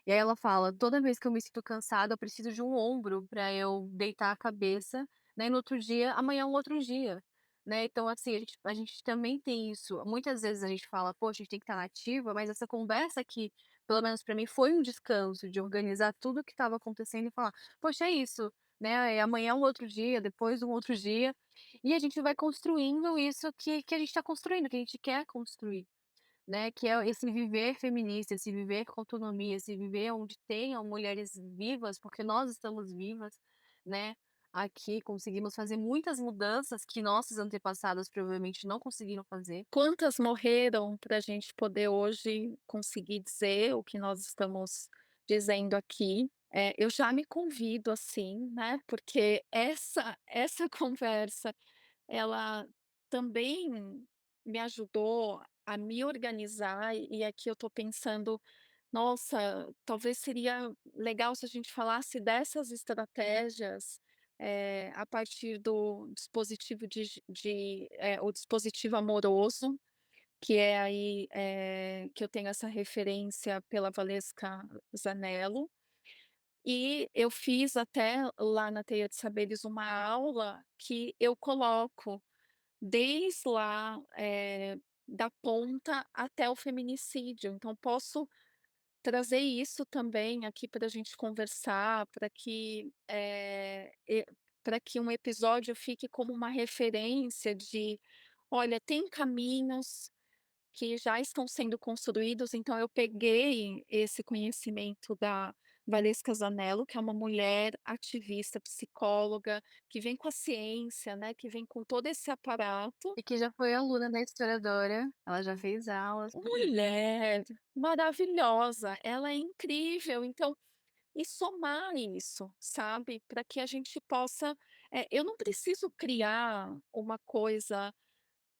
e aí ela fala: "Toda vez que eu me sinto cansada, eu preciso de um ombro para eu deitar a cabeça, né, e no outro dia amanhã é um outro dia", né. Então, assim, a gente também tem isso. Muitas vezes a gente fala: "Poxa, a gente tem que estar na ativa", mas essa conversa aqui, pelo menos para mim, foi um descanso de organizar tudo o que estava acontecendo e falar: "Poxa, é isso, né, amanhã é um outro dia, depois um outro dia", e a gente vai construindo isso que a gente está construindo, que a gente quer construir. Né, que é esse viver feminista, esse viver com autonomia, esse viver onde tenham mulheres vivas, porque nós estamos vivas, né, aqui conseguimos fazer muitas mudanças que nossos antepassados provavelmente não conseguiram fazer. Quantas morreram para a gente poder hoje conseguir dizer o que nós estamos dizendo aqui. Eu já me convido assim, né, porque essa conversa, ela também me ajudou a me organizar, e aqui eu estou pensando: "Nossa, talvez seria legal se a gente falasse dessas estratégias, a partir do dispositivo o dispositivo amoroso", que é aí, que eu tenho essa referência pela Valesca Zanello. E eu fiz até lá na Teia de Saberes uma aula que eu coloco desde lá, da ponta até o feminicídio. Então posso trazer isso também aqui para a gente conversar, para que um episódio fique como uma referência de: "Olha, tem caminhos que já estão sendo construídos". Então eu peguei esse conhecimento da Valesca Zanello, que é uma mulher ativista, psicóloga, que vem com a ciência, né, que vem com todo esse aparato. E que já foi aluna da historiadora, ela já fez aulas. Mulher maravilhosa, ela é incrível. Então, e somar isso, sabe, para que a gente possa, eu não preciso criar uma coisa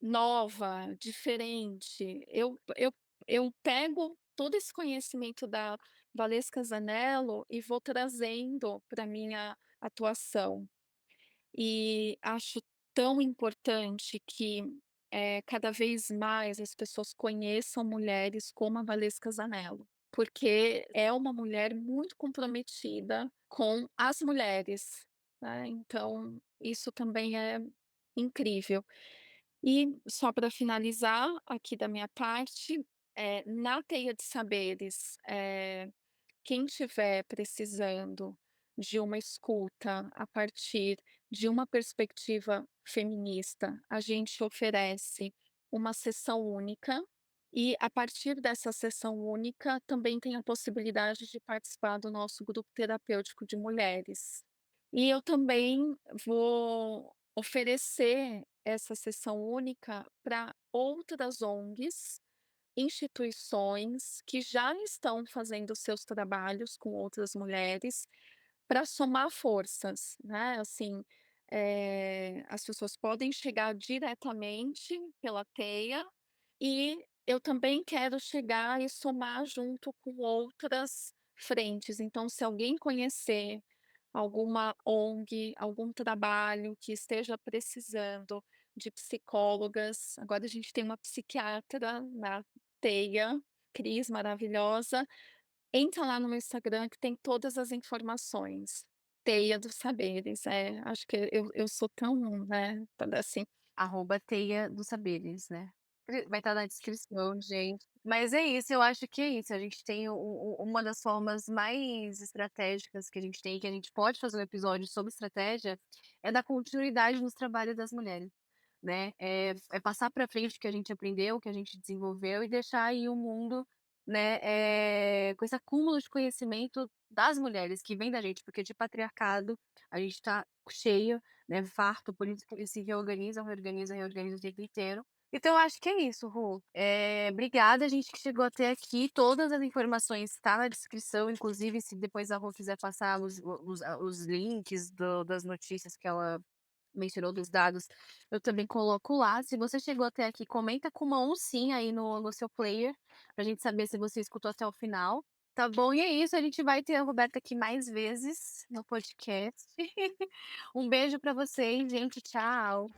nova, diferente. Eu pego todo esse conhecimento da Valesca Zanello e vou trazendo para minha atuação. E acho tão importante que, cada vez mais as pessoas conheçam mulheres como a Valesca Zanello, porque é uma mulher muito comprometida com as mulheres, né, então isso também é incrível. E só para finalizar aqui da minha parte, na Teia de Saberes, quem estiver precisando de uma escuta a partir de uma perspectiva feminista, a gente oferece uma sessão única, e a partir dessa sessão única também tem a possibilidade de participar do nosso grupo terapêutico de mulheres. E eu também vou oferecer essa sessão única para outras ONGs, instituições que já estão fazendo seus trabalhos com outras mulheres, para somar forças, né, assim, as pessoas podem chegar diretamente pela teia, e eu também quero chegar e somar junto com outras frentes. Então, se alguém conhecer alguma ONG, algum trabalho que esteja precisando de psicólogas, agora a gente tem uma psiquiatra na teia, Cris, maravilhosa. Entra lá no meu Instagram que tem todas as informações. Teia dos Saberes, acho que eu sou tão, né, toda assim. @teia dos saberes, né. Vai estar na descrição, gente. Mas é isso, eu acho que é isso, a gente tem uma das formas mais estratégicas que a gente tem, que a gente pode fazer um episódio sobre estratégia, é dar continuidade nos trabalhos das mulheres, né. É passar para frente o que a gente aprendeu, o que a gente desenvolveu e deixar aí o mundo, né, com esse acúmulo de conhecimento das mulheres que vem da gente, porque de patriarcado a gente tá cheio, né, farto, por isso que eles se reorganizam, reorganizam, reorganizam o tempo inteiro. Então eu acho que é isso, Ru. Obrigada, a gente que chegou até aqui, todas as informações tá na descrição, inclusive se depois a Ru quiser passar os links das notícias que ela mencionou dos dados, eu também coloco lá. Se você chegou até aqui, comenta com uma 1 sim aí no seu player, pra gente saber se você escutou até o final, tá bom? E é isso, a gente vai ter a Roberta aqui mais vezes no podcast. Um beijo pra vocês, gente. Tchau.